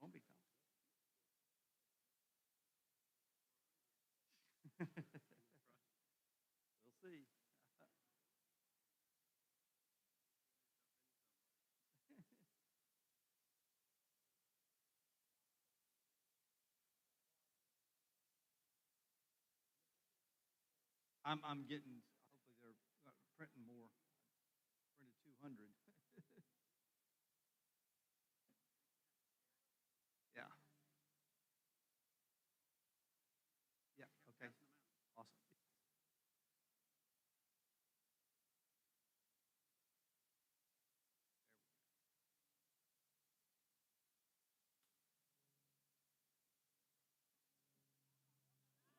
Won't be comfortable. We'll see. I'm getting, hopefully they're printing more. Printed 200. Yeah. Yeah, okay. Awesome.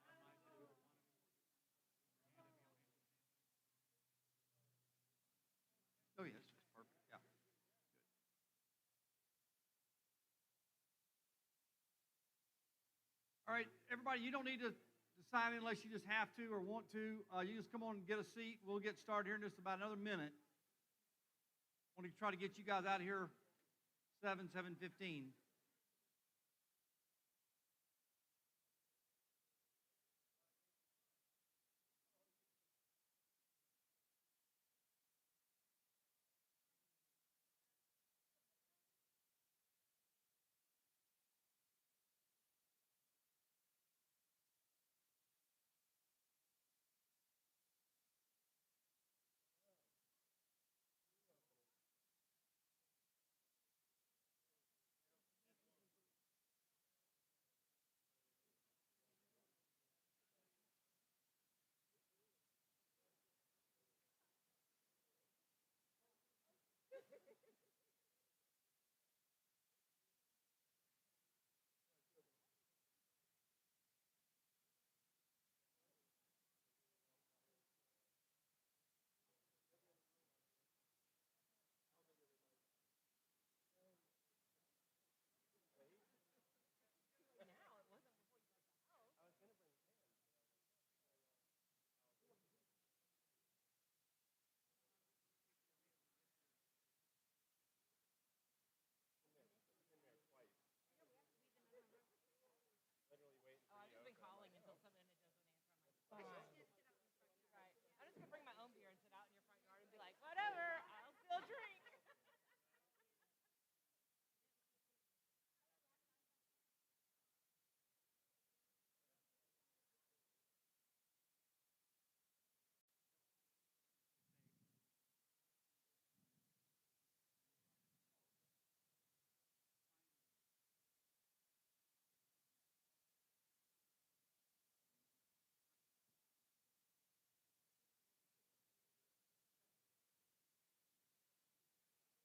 There we go. Oh, yes, it's perfect. Yeah. Good. All right, everybody, you don't need to sign in unless you just have to or want to. You just come on and get a seat. We'll get started here in just about another minute. I want to try to get you guys out of here 7:15. Oh, I've just been calling until some minute doesn't answer on my phone. Right. I'm just gonna bring my own beer and sit out in your front yard and be like, whatever, I'll still drink.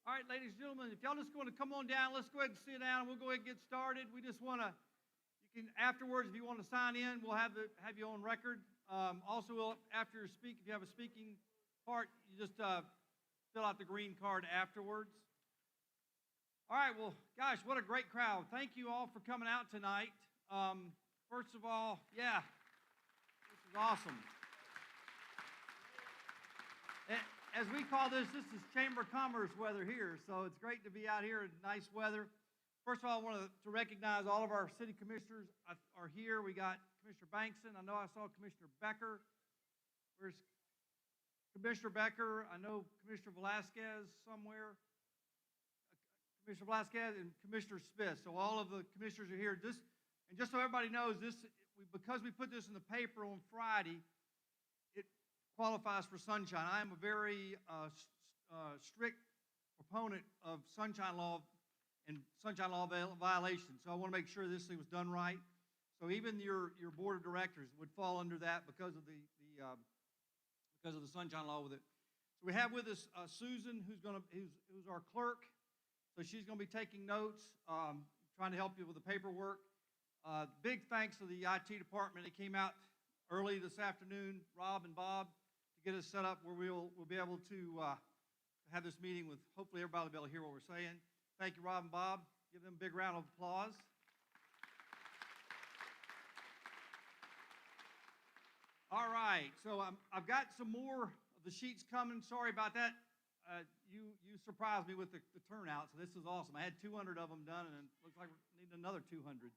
All right, ladies and gentlemen, if y'all just want to come on down, let's go ahead and sit down. We'll go ahead and get started. We just want to, you can afterwards, if you want to sign in, we'll have you on record. Also, after you speak, if you have a speaking part, you just fill out the green card afterwards. All right, well, gosh, what a great crowd. Thank you all for coming out tonight. First of all, yeah, this is awesome. As we call this is Chamber of Commerce weather here, so it's great to be out here in nice weather. First of all, I want to recognize all of our city commissioners are here. We got Commissioner Bankson. I know I saw Commissioner Becker. Where's Commissioner Becker? I know Commissioner Velasquez somewhere. Commissioner Velasquez and Commissioner Smith. So all of the commissioners are here. And just so everybody knows, because we put this in the paper on Friday, it qualifies for sunshine. I am a very strict proponent of sunshine law and sunshine law violations. So I want to make sure this thing was done right. So even your board of directors would fall under that because of the sunshine law with it. So we have with us Susan, who's our clerk. So she's going to be taking notes, trying to help you with the paperwork. Big thanks to the IT department. They came out early this afternoon, Rob and Bob, to get us set up where we'll be able to have this meeting with, hopefully everybody will be able to hear what we're saying. Thank you, Rob and Bob. Give them a big round of applause. All right, so I've got some more of the sheets coming. Sorry about that. You surprised me with the turnout, so this is awesome. I had 200 of them done, and it looks like we need another 200.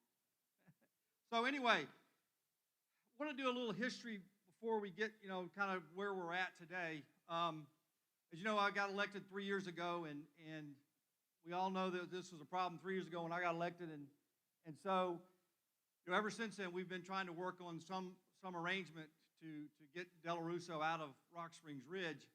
So anyway, I want to do a little history before we get, kind of where we're at today. As you know, I got elected 3 years ago, and we all know that this was a problem 3 years ago when I got elected, and so ever since then we've been trying to work on some arrangement to get Dellow Russo out of Rock Springs Ridge.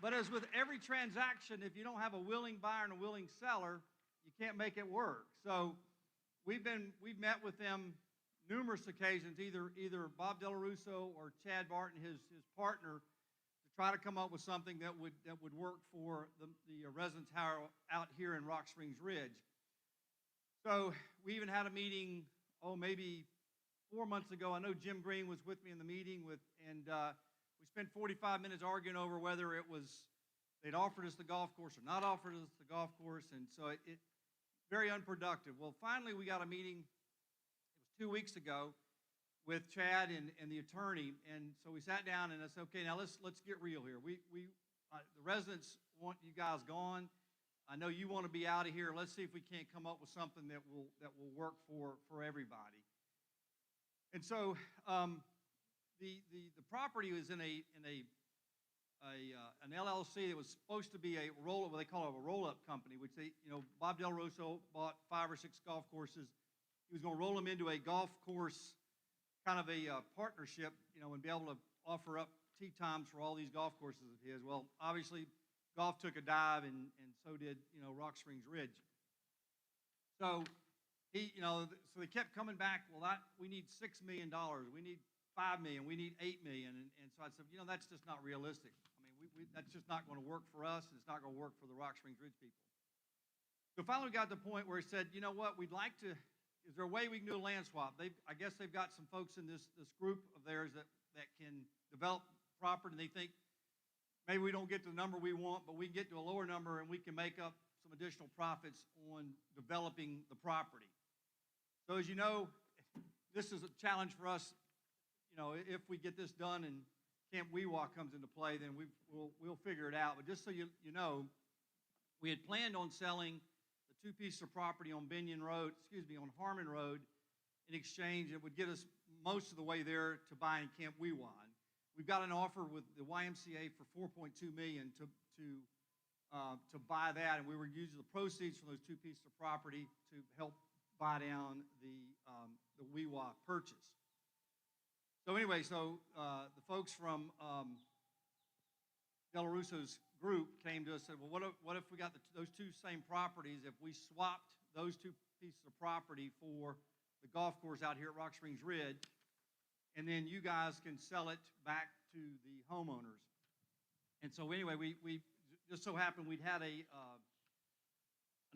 But as with every transaction, if you don't have a willing buyer and a willing seller, you can't make it work. So we've met with them numerous occasions, either Bob Dellow Russo or Chad Barton, his partner, to try to come up with something that would work for the residents out here in Rock Springs Ridge. So we even had a meeting, maybe 4 months ago. I know Jim Green was with me in the meeting and we spent 45 minutes arguing over whether they'd offered us the golf course or not offered us the golf course, and so it very unproductive. Well, finally we got a meeting. It was 2 weeks ago with Chad and the attorney, and so we sat down and I said, okay, now let's get real here. The residents want you guys gone. I know you want to be out of here. Let's see if we can't come up with something that will work for everybody. And so the property was in an LLC that was supposed to be what they call a roll-up company, which Bob Dellow Russo bought 5 or 6 golf courses. He was going to roll them into a golf course, kind of a partnership, and be able to offer up tee times for all these golf courses of his. Well, obviously, golf took a dive, and so did Rock Springs Ridge. So so they kept coming back. Well, we need $6 million. We need $5 million. We need $8 million. And so I said, that's just not realistic. I mean, that's just not going to work for us, and it's not going to work for the Rock Springs Ridge people. So finally, we got to the point where he said, you know what? We'd like to. Is there a way we can do a land swap? I guess they've got some folks in this group of theirs that can develop property, and they think maybe we don't get to the number we want, but we can get to a lower number, and we can make up some additional profits on developing the property. So as you know, this is a challenge for us. If we get this done and Camp Weewa comes into play, then we'll figure it out. But just so you know, we had planned on selling the 2 pieces of property on on Harmon Road in exchange. It would get us most of the way there to buying Camp Weewa. We've got an offer with the YMCA for $4.2 million to buy that, and we were using the proceeds from those 2 pieces of property to help buy down the Weewa purchase. So anyway, the folks from Dellow Russo's group came to us and said, well, what if we got those 2 same properties, if we swapped those 2 pieces of property for the golf course out here at Rock Springs Ridge, and then you guys can sell it back to the homeowners. And so anyway, we just so happened we'd had an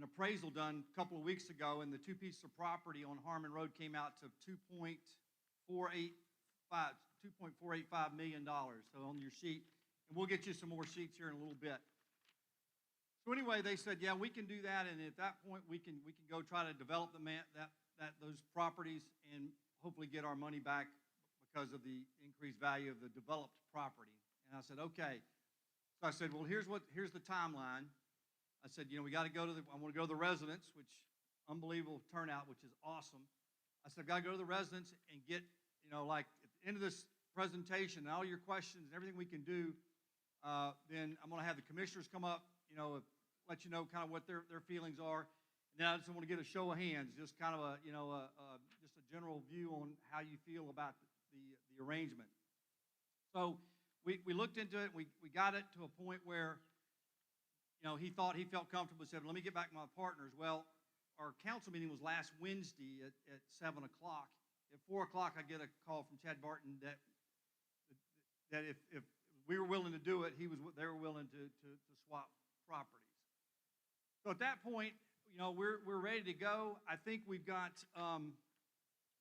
appraisal done a couple of weeks ago, and the 2 pieces of property on Harmon Road came out to $2.485 million. So on your sheet, and we'll get you some more sheets here in a little bit. So anyway, they said, yeah, we can do that, and at that point, we can go try to develop those properties and hopefully get our money back because of the increased value of the developed property. And I said, okay. So I said, well, here's the timeline. I said, we got to I want to go to the residents, which unbelievable turnout, which is awesome. I said, I've got to go to the residents and get, like at the end of this presentation and all your questions and everything we can do, then I'm going to have the commissioners come up, let you know kind of what their feelings are. And then I just want to get a show of hands, just kind of just a general view on how you feel about the arrangement. So we looked into it. We got it to a point where, he thought he felt comfortable, said, let me get back to my partners. Well, our council meeting was last Wednesday at 7 o'clock. At 4 o'clock, I get a call from Chad Barton that if we were willing to do it, they were willing to swap properties. So at that point, we're ready to go. I think we've got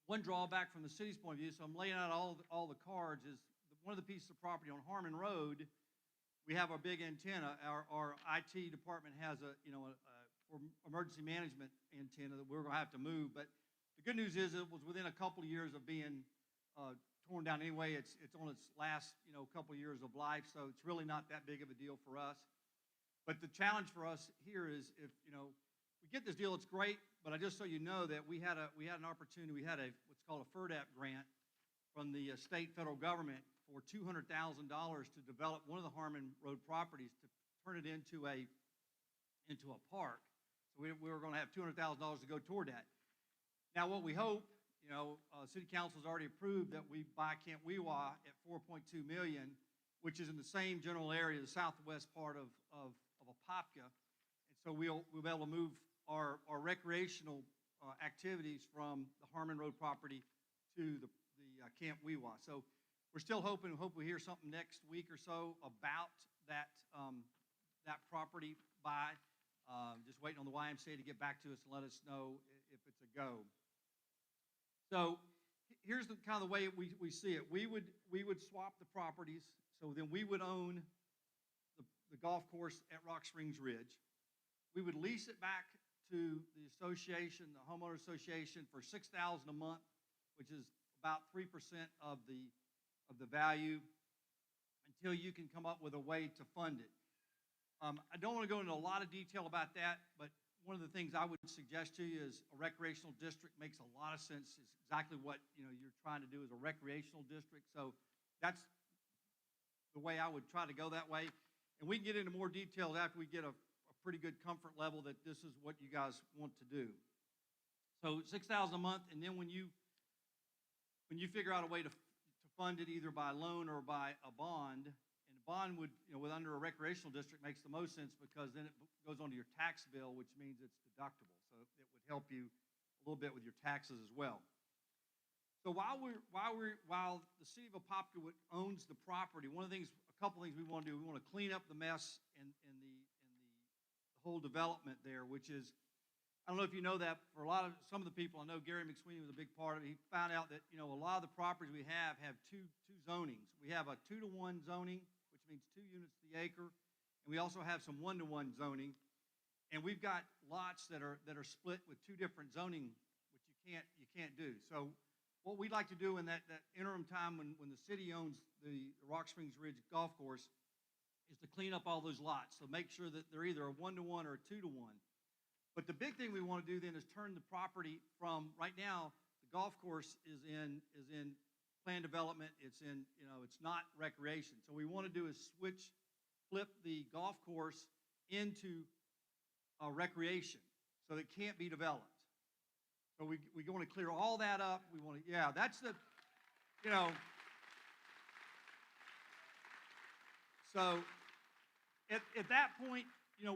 one drawback from the city's point of view. So I'm laying out all the cards. Is one of the pieces of property on Harmon Road. We have our big antenna. Our IT department has a for emergency management antenna that we're going to have to move. But the good news is it was within a couple of years of being torn down anyway. It's on its last couple of years of life, so it's really not that big of a deal for us. But the challenge for us here is if we get this deal, it's great. But I just so you know that we had an opportunity. We had what's called a Ferdap Grant from the state federal government for $200,000 to develop one of the Harmon Road properties to turn it into a park. So we were going to have $200,000 to go toward that. Now, what we hope, City Council's already approved that we buy Camp Weewa at $4.2 million, which is in the same general area, the southwest part of Apopka. And so we'll be able to move our recreational activities from the Harmon Road property to the Camp Weewa. So we're still hoping we hear something next week or so about that property buy. Just waiting on the YMCA to get back to us and let us know if it's a go. So here's the kind of the way we see it. We would swap the properties, so then we would own the golf course at Rock Springs Ridge. We would lease it back to the association, the homeowner association, for $6,000 a month, which is about 3% of the value, until you can come up with a way to fund it. I don't want to go into a lot of detail about that, but one of the things I would suggest to you is a recreational district makes a lot of sense. It's exactly what you're trying to do as a recreational district. So that's the way I would try to go that way. And we can get into more details after we get a pretty good comfort level that this is what you guys want to do. So $6,000 a month, and then when you figure out a way to fund it either by loan or by a bond, and a bond would, with under a recreational district makes the most sense because then it goes onto your tax bill, which means it's deductible. So it would help you a little bit with your taxes as well. So while the city of Apopka owns the property, a couple things we want to do. We want to clean up the mess in the whole development there, which is, I don't know if you know that, for some of the people, I know Gary McSweeney was a big part of it. He found out that a lot of the properties we have two zonings. We have a 2-to-1 zoning, which means 2 units to the acre, and we also have some 1-to-1 zoning. And we've got lots that are split with 2 different zoning, which you can't do. So what we'd like to do in that interim time when the city owns the Rock Springs Ridge golf course is to clean up all those lots. So make sure that they're either a 1-to-1 or a 2-to-1. But the big thing we want to do then is turn the property from, right now, the golf course is in planned development. It's not recreation. So what we want to do is flip the golf course into recreation, so it can't be developed. So we want to clear all that up. We want to, that's the, So at that point,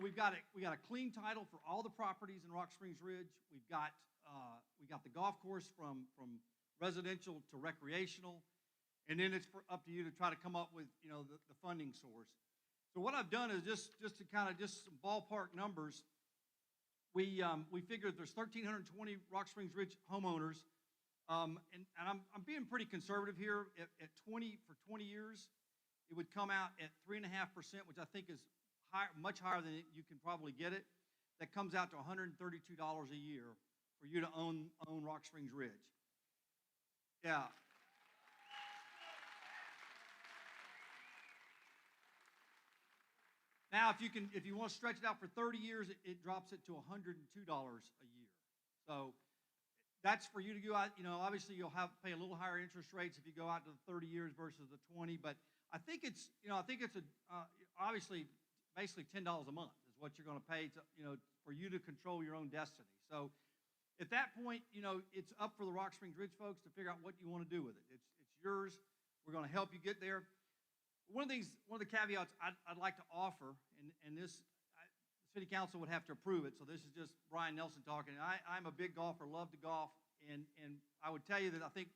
we got a clean title for all the properties in Rock Springs Ridge. We got the golf course from residential to recreational, and then it's up to you to try to come up with the funding source. So what I've done is just some ballpark numbers. We figured there's 1,320 Rock Springs Ridge homeowners, and I'm being pretty conservative here. At 20 years, it would come out at 3.5%, which I think is much higher than you can probably get it. That comes out to $132 a year for you to own Rock Springs Ridge. Yeah. Now, if you want to stretch it out for 30 years, it drops it to $102 a year. So that's for you to go out. Obviously you'll pay a little higher interest rates if you go out to the 30 years versus the 20. But I think it's obviously basically $10 a month is what you're going to pay for you to control your own destiny. So at that point, it's up for the Rock Springs Ridge folks to figure out what you want to do with it. It's yours. We're going to help you get there. One of the caveats I'd like to offer, and this, city council would have to approve it, so this is just Brian Nelson talking. I'm a big golfer, love to golf, and I would tell you that I think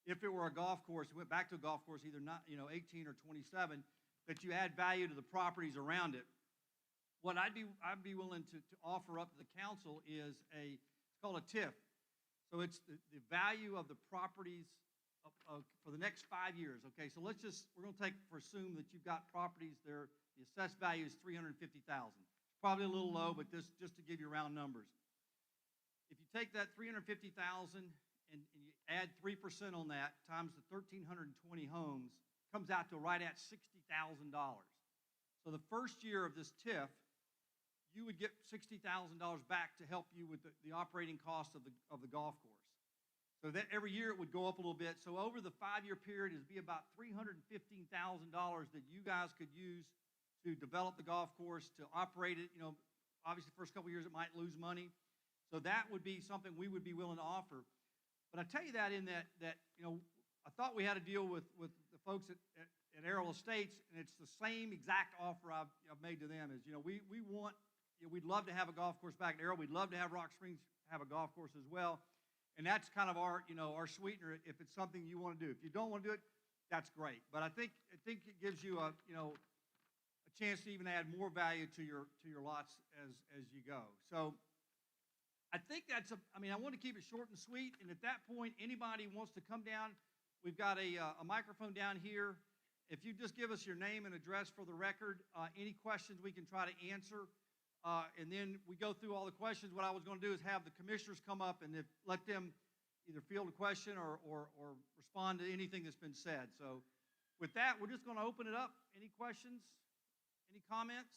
if it were a golf course, it went back to a golf course, either not, 18 or 27, that you add value to the properties around it. What I'd be willing to offer up to the council is it's called a TIF. So it's the value of the properties for the next 5 years. Okay, so we're going to assume that you've got properties there. The assessed value is $350,000. It's probably a little low, but just to give you round numbers. If you take that $350,000 and you add 3% on that times the 1,320 homes, comes out to right at $60,000. So the first year of this TIF, you would get $60,000 back to help you with the operating cost of the golf course. So that every year it would go up a little bit. So over the 5-year period, it'd be about $315,000 that you guys could use to develop the golf course, to operate it. Obviously, the first couple of years it might lose money. So that would be something we would be willing to offer. But I tell you that in that I thought we had a deal with the folks at Errol Estates, and it's the same exact offer I've made to them. Is we'd love to have a golf course back at Errol. We'd love to have Rock Springs have a golf course as well. And that's kind of our sweetener if it's something you want to do. If you don't want to do it, that's great. But I think it gives you a chance to even add more value to your lots as you go. So I think I want to keep it short and sweet. And at that point, anybody wants to come down, we've got a microphone down here. If you just give us your name and address for the record, any questions we can try to answer. And then we go through all the questions. What I was going to do is have the commissioners come up and let them either field a question or respond to anything that's been said. So with that, we're just going to open it up. Any questions? Any comments?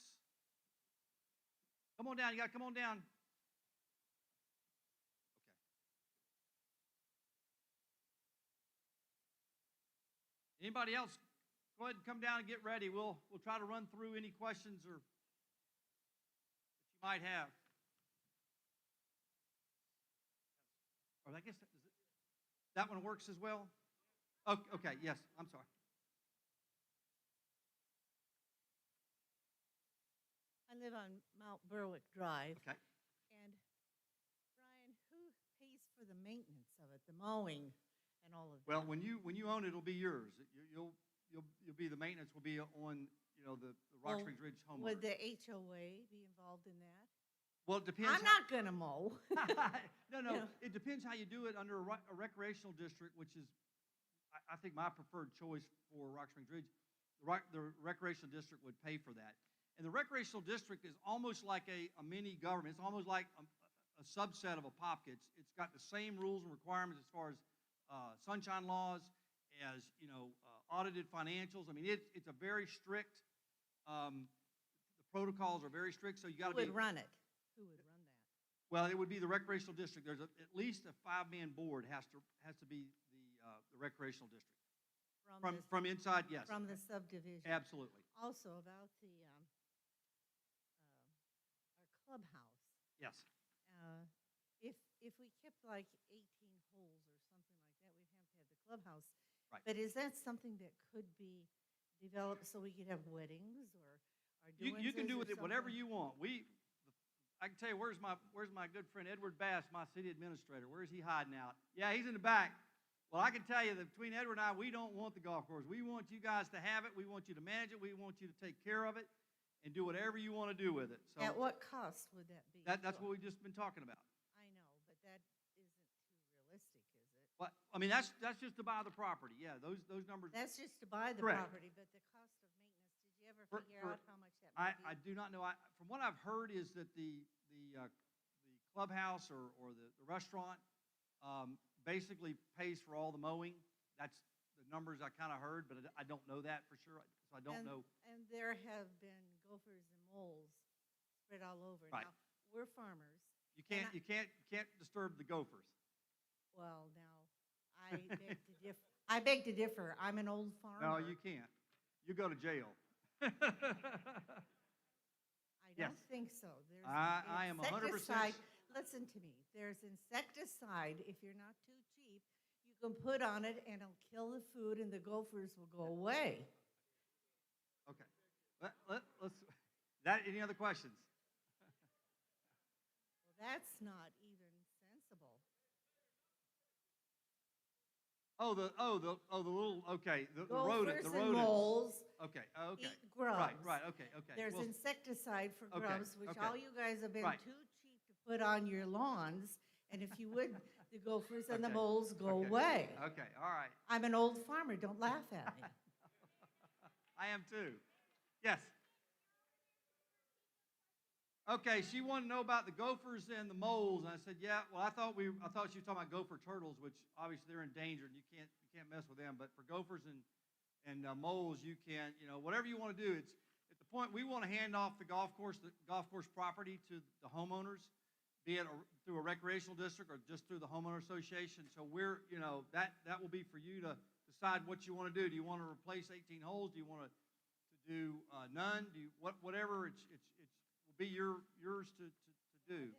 Come on down. You got to come on down. Okay. Anybody else? Go ahead and come down and get ready. We'll try to run through any questions or might have. Or I guess that one works as well? Oh, okay, yes, I'm sorry. I live on Mount Berwick Drive. Okay. And Brian, who pays for the maintenance of it, the mowing and all of that? Well, when you own it, it'll be yours. You'll be the maintenance will be on the Rock Springs Ridge homeowners. Would the HOA be involved in that? Well, it depends. I'm not going to mow. No. It depends how you do it under a recreational district, which is, I think, my preferred choice for Rock Springs Ridge. The recreational district would pay for that. And the recreational district is almost like a mini government. It's almost like a subset of Apopka. It's got the same rules and requirements as far as sunshine laws, as audited financials. I mean, it's a very strict. The protocols are very strict, so you got to be. Who would run it? Who would run that? Well, it would be the recreational district. There's at least a 5-man board has to be the recreational district. From inside, yes. From the subdivision. Absolutely. Also about our clubhouse. Yes. If we kept like 18 holes or something like that, we'd have to have the clubhouse. Right. But is that something that could be developed so we could have weddings or you can do with it whatever you want. I can tell you where's my good friend Edward Bass, my city administrator. Where's he hiding out? Yeah, he's in the back. Well, I can tell you that between Edward and I, we don't want the golf course. We want you guys to have it. We want you to manage it. We want you to take care of it and do whatever you want to do with it. So at what cost would that be? That's what we've just been talking about. I know, but that isn't too realistic, is it? Well, I mean, that's just to buy the property. Yeah, those numbers. That's just to buy the Correct. property, but the cost of maintenance, did you ever figure out how much that might I be? do not know. From what I've heard is that the clubhouse or the restaurant basically pays for all the mowing. That's the numbers I kind of heard, but I don't know that for sure, so I don't know. And there have been gophers and moles spread all over. Right. Now, we're farmers. You can't disturb the gophers. Well, now, I beg to differ. I beg to differ. I'm an old farmer. No, you can't. You go to jail. I Yes. don't think so. There's I am 100%. insecticide. Listen to me. There's insecticide. If you're not too cheap, you can put on it and it'll kill the food and the gophers will go away. Okay. Let's. Any other questions? That's not even sensible. The little, okay, the Gophers and rodents. moles Okay, okay. eat grubs. Right, okay. There's Well, insecticide for okay, grubs, which okay. all you guys have been Right. too cheap to put on your lawns. And if you would, the gophers and the Okay, moles go okay, away. Okay, all right. I'm an old farmer, don't laugh at me. I am too. Yes. Okay, she wanted to know about the gophers and the moles, and I said, yeah. Well, I thought she was talking about gopher turtles, which obviously they're endangered. You can't mess with them. But for gophers and moles, you can. Whatever you want to do. It's at the point we want to hand off the golf course property to the homeowners, be it through a recreational district or just through the homeowner association. So that will be for you to decide what you want to do. Do you want to replace 18 holes? Do you want to do none? Do you whatever? It's will be yours to do.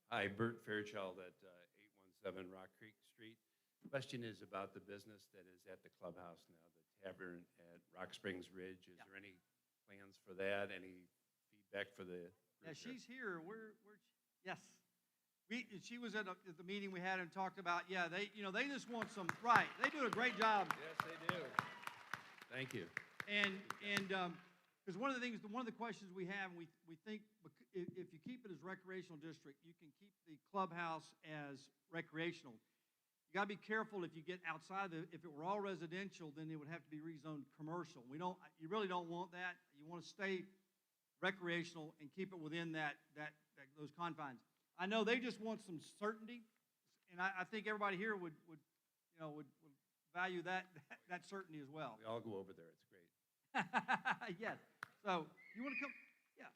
Hi, Bert Fairchild at 817 Rock Creek Street. Question is about the business that is at the clubhouse now, the tavern at Rock Springs Ridge. Is there any plans for that? Any feedback for the? Yeah, she's here. Yes. She was at the meeting we had and talked about. Yeah, they just want some. Right. They do a great job. Yes, they do. Thank you. And because one of the questions we have, we think if you keep it as recreational district, you can keep the clubhouse as recreational. You got to be careful if you get outside if it were all residential, then it would have to be rezoned commercial. You really don't want that. You want to stay recreational and keep it within those confines. I know they just want some certainty, and I think everybody here would value that certainty as well. We all go over there. It's great. Yes. So you want to come? Yeah.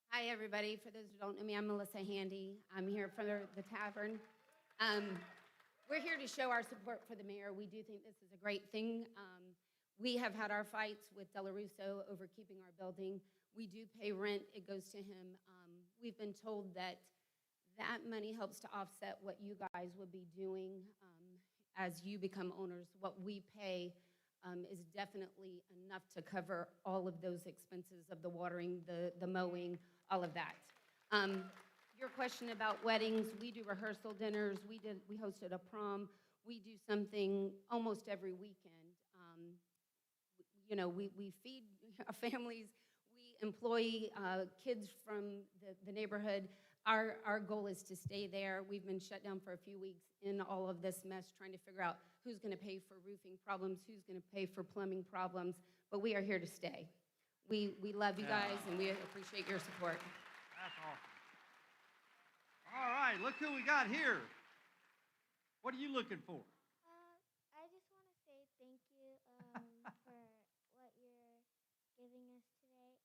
Hi, everybody. For those who don't know me, I'm Melissa Handy. I'm here for the tavern. We're here to show our support for the mayor. We do think this is a great thing. We have had our fights with Dellow Russo over keeping our building. We do pay rent. It goes to him. We've been told that money helps to offset what you guys would be doing as you become owners. What we pay is definitely enough to cover all of those expenses of the watering, the mowing, all of that. Your question about weddings, we do rehearsal dinners. We hosted a prom. We do something almost every weekend. We feed our families. We employ kids from the neighborhood. Our goal is to stay there. We've been shut down for a few weeks in all of this mess, trying to figure out who's going to pay for roofing problems, who's going to pay for plumbing problems, but we are here to stay. We love you guys, and we appreciate your support. That's awesome. All right, look who we got here. What are you looking for? I just want to say thank you for what you're giving us today.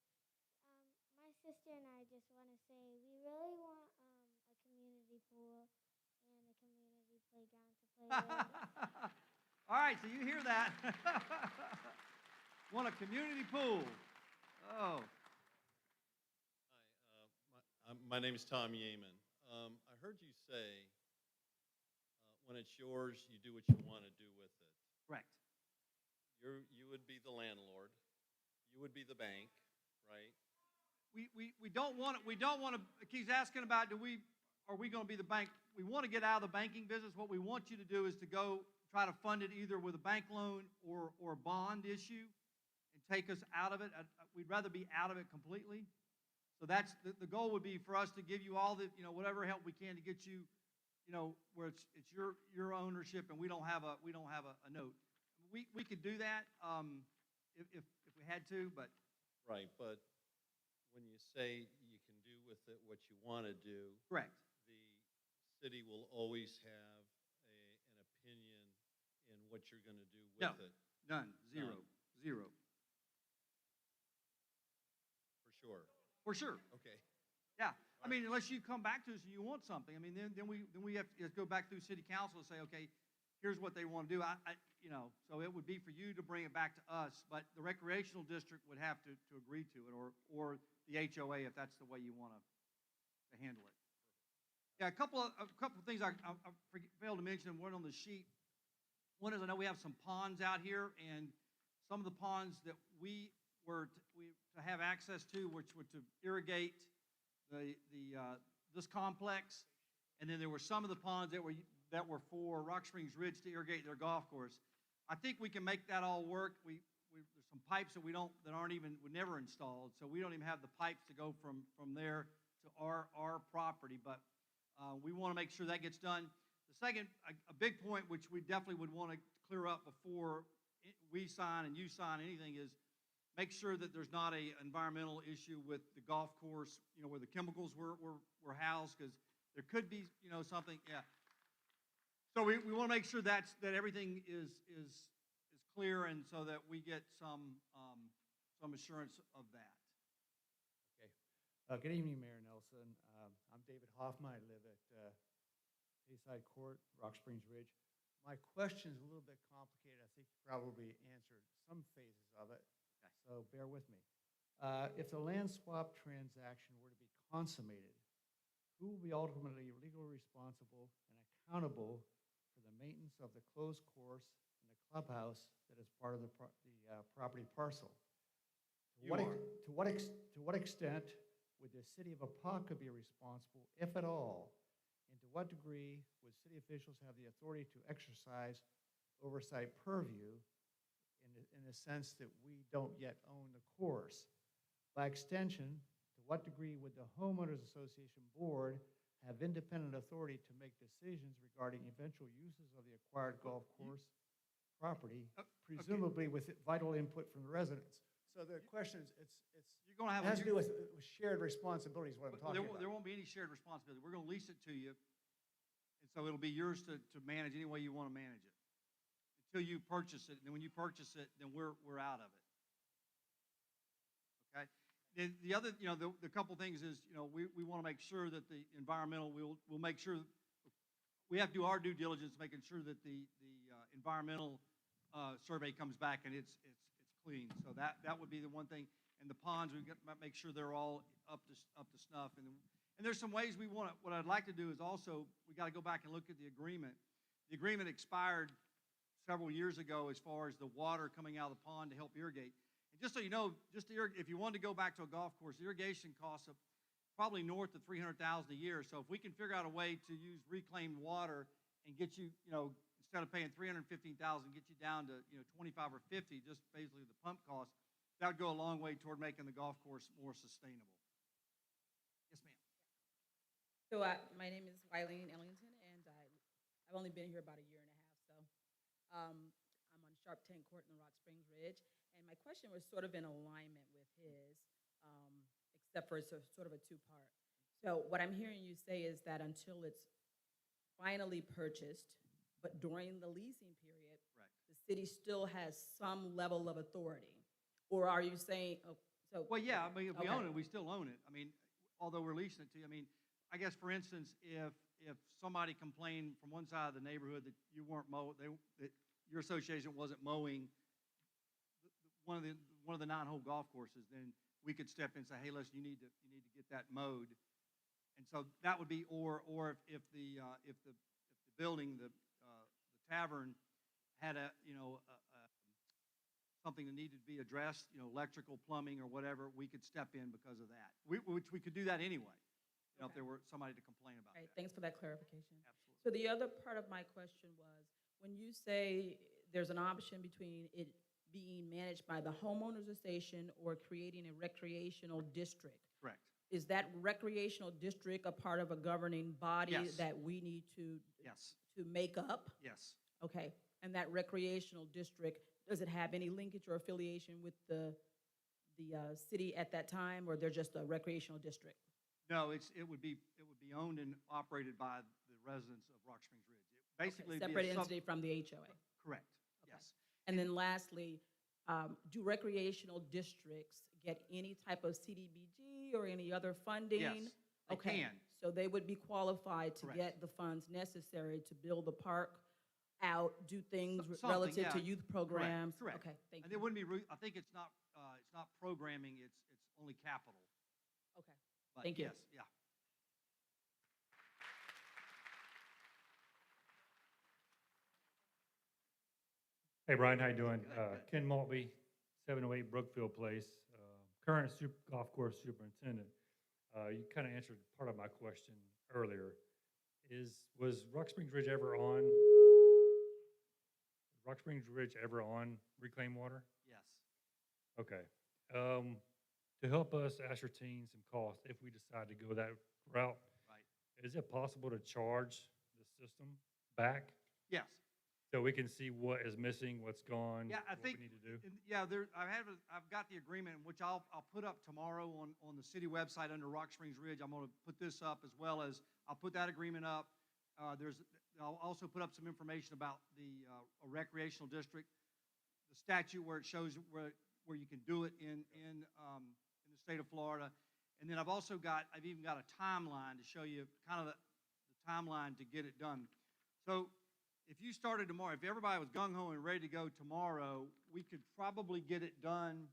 My sister and I just want to say we really want a community pool and a community playground to play with. All right, so you hear that. Want a community pool. Oh. Hi, my name is Tom Yeaman. I heard you say when it's yours, you do what you want to do with it. Correct. You would be the landlord. You would be the bank, right? We don't want it. We don't want to. He's asking about are we going to be the bank? We want to get out of the banking business. What we want you to do is to go try to fund it either with a bank loan or a bond issue and take us out of it. We'd rather be out of it completely. So that's the goal would be for us to give you all the whatever help we can to get you where it's your ownership and we don't have a note. We could do that if we had to, but Right, but when you say you can do with it what you want to do, correct. the city will always have an opinion in what you're going to do with No. it. None. Zero. None. Zero. For sure. For sure. Okay. Yeah. I mean, unless you come back to us and you want something, I mean, then we have to go back through city council and say, okay, here's what they want to do. So it would be for you to bring it back to us, but the recreational district would have to agree to it, or the HOA if that's the way you want to handle it. Yeah, a couple of things I failed to mention. One on the sheet. One is I know we have some ponds out here, and some of the ponds that we were to have access to, which were to irrigate this complex, and then there were some of the ponds that were for Rock Springs Ridge to irrigate their golf course. I think we can make that all work. There's some pipes that would never installed, so we don't even have the pipes to go from there to our property, but we want to make sure that gets done. The second, a big point, which we definitely would want to clear up before we sign and you sign anything, is make sure that there's not a environmental issue with the golf course, where the chemicals were housed, because there could be, something, yeah. So we want to make sure that everything is clear, and so that we get some assurance of that. Okay. Good evening, Mayor Nelson. I'm David Hoffman. I live at Bayside Court, Rock Springs Ridge. My question is a little bit complicated. I think you probably answered some phases of it, so bear with me. If the land swap transaction were to be consummated, who will be ultimately legally responsible and accountable for the maintenance of the closed course and the clubhouse that is part of the property parcel? To what extent would the City of Apopka be responsible, if at all, and to what degree would city officials have the authority to exercise oversight purview in the sense that we don't yet own the course? By extension, to what degree would the Homeowners Association Board have independent authority to make decisions regarding eventual uses of the acquired golf course property, presumably with vital input from the residents? So the question is, You're going to have it has to do with shared responsibilities, what I'm talking about. There won't be any shared responsibility. We're going to lease it to you, and so it'll be yours to manage any way you want to manage it until you purchase it. And then when you purchase it, then we're out of it. Okay. The other, the couple things is, we want to make sure that the environmental, we'll make sure we have to do our due diligence, making sure that the environmental survey comes back and it's clean. So that would be the one thing. And the ponds, we make sure they're all up to snuff. And there's some ways we want to. What I'd like to do is also we got to go back and look at the agreement. The agreement expired several years ago as far as the water coming out of the pond to help irrigate. And just so you know, if you wanted to go back to a golf course, irrigation costs probably north of $300,000 a year. So if we can figure out a way to use reclaimed water and get you, instead of paying $315,000, get you down to 25 or 50, just basically the pump cost, that would go a long way toward making the golf course more sustainable. Yes, ma'am. So my name is Eileen Ellington, and I've only been here about a year and a half. So I'm on Sharp 10 Court in the Rock Springs Ridge, and my question was sort of in alignment with his, except for it's sort of a two-part. So what I'm hearing you say is that until it's finally purchased, but during the leasing period, Right. the city still has some level of authority? Or are you saying, Well, yeah, I mean, if we Okay. own it, we still own it. I mean, although we're leasing it to you, I mean, I guess, for instance, if somebody complained from one side of the neighborhood that you weren't mowing, that your association wasn't mowing one of the 9-hole golf courses, then we could step in and say, hey, listen, you need to get that mowed. And so that would be, or if the building, the tavern had something that needed to be addressed, electrical, plumbing, or whatever, we could step in because of that. Which we could do that anyway, if there were somebody to complain about right, that. thanks for that clarification. Absolutely. So the other part of my question was, when you say there's an option between it being managed by the homeowners association or creating a recreational district, Correct. is that recreational district a part of a governing body Yes. that we need to Yes. make up? Yes. Okay, and that recreational district, does it have any linkage or affiliation with the city at that time, or they're just a recreational district? No, it would be owned and operated by the residents of Rock Springs Ridge. It basically Okay, would separate be a entity from the HOA? Correct. Okay. Yes. And then lastly, do recreational districts get any type of CDBG or any other funding? Yes, they Okay, can. so they would be qualified to Correct. get the funds necessary to build the park out, do things Something, relative to yeah. youth programs? Correct. Okay, thank And you. it wouldn't be, I think it's not programming, it's only capital. Okay, But Thank you. yes, yeah. Hey, Brian, how you doing? Good. Ken Maltby, 708 Brookfield Place, current golf course superintendent. You kind of answered part of my question earlier. Was Rock Springs Ridge ever on? Rock Springs Ridge ever on reclaimed water? Yes. Okay. To help us ascertain some costs, if we decide to go that route, Right. is it possible to charge the system back Yes. so we can see what is missing, what's gone, Yeah, I what we think, need to do? yeah, I've got the agreement, which I'll put up tomorrow on the city website under Rock Springs Ridge. I'm gonna put this up as well as, I'll put that agreement up. I'll also put up some information about the a recreational district, the statute where it shows where you can do it in the state of Florida. And then I've even got a timeline to show you kind of the timeline to get it done. So if you started tomorrow, if everybody was gung-ho and ready to go tomorrow, we could probably get it done.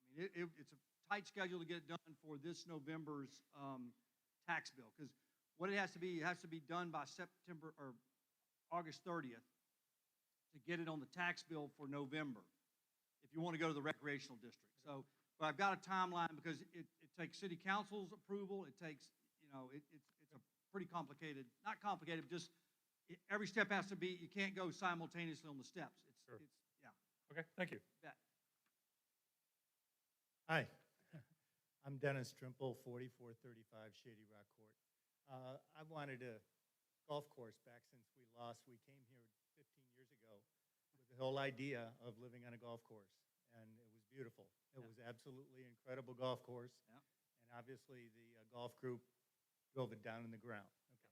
I mean, it's a tight schedule to get it done for this November's tax bill, because what it has to be done by September or August 30th to get it on the tax bill for November, if you want to go to the recreational district. So, but I've got a timeline because it takes city council's approval. It takes, it's a pretty complicated, not complicated, but just every step has to be, you can't go simultaneously on the steps. Sure. Yeah. Okay, thank you. That. Hi, I'm Dennis Trimple, 4435 Shady Rock Court. I wanted a golf course back since we lost. We came here 15 years ago with the whole idea of living on a golf course, and it was beautiful. It was absolutely incredible golf course, and obviously the golf group drove it down in the ground. Okay,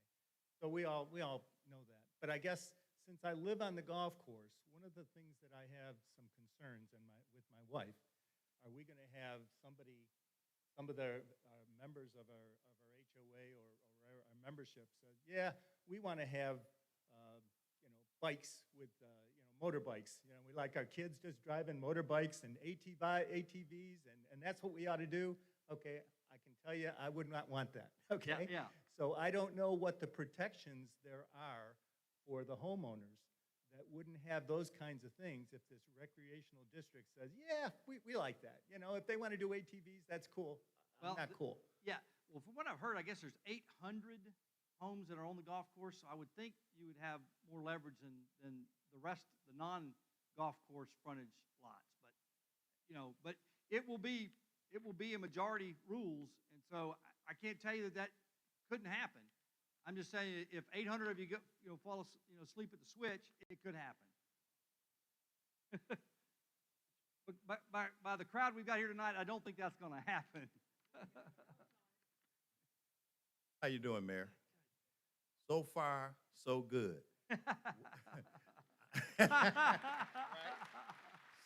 so we all know that. But I guess since I live on the golf course, one of the things that I have some concerns with my wife, are we going to have some of the members of our HOA or our membership says, yeah, we want to have bikes with motorbikes. We like our kids just driving motorbikes and ATVs, and that's what we ought to do. Okay, I can tell you, I would not want that. Okay. Yeah. So I don't know what the protections there are for the homeowners that wouldn't have those kinds of things if this recreational district says, yeah, we like that. If they want to do ATVs, that's cool. Well, not cool. Yeah. Well, from what I've heard, I guess there's 800 homes that are on the golf course. So I would think you would have more leverage than the rest, the non-golf course frontage lots. But it will be a majority rules, and so I can't tell you that couldn't happen. I'm just saying, if 800 of you fall asleep at the switch, it could happen. But by the crowd we've got here tonight, I don't think that's going to happen. How you doing, Mayor? So far, so good.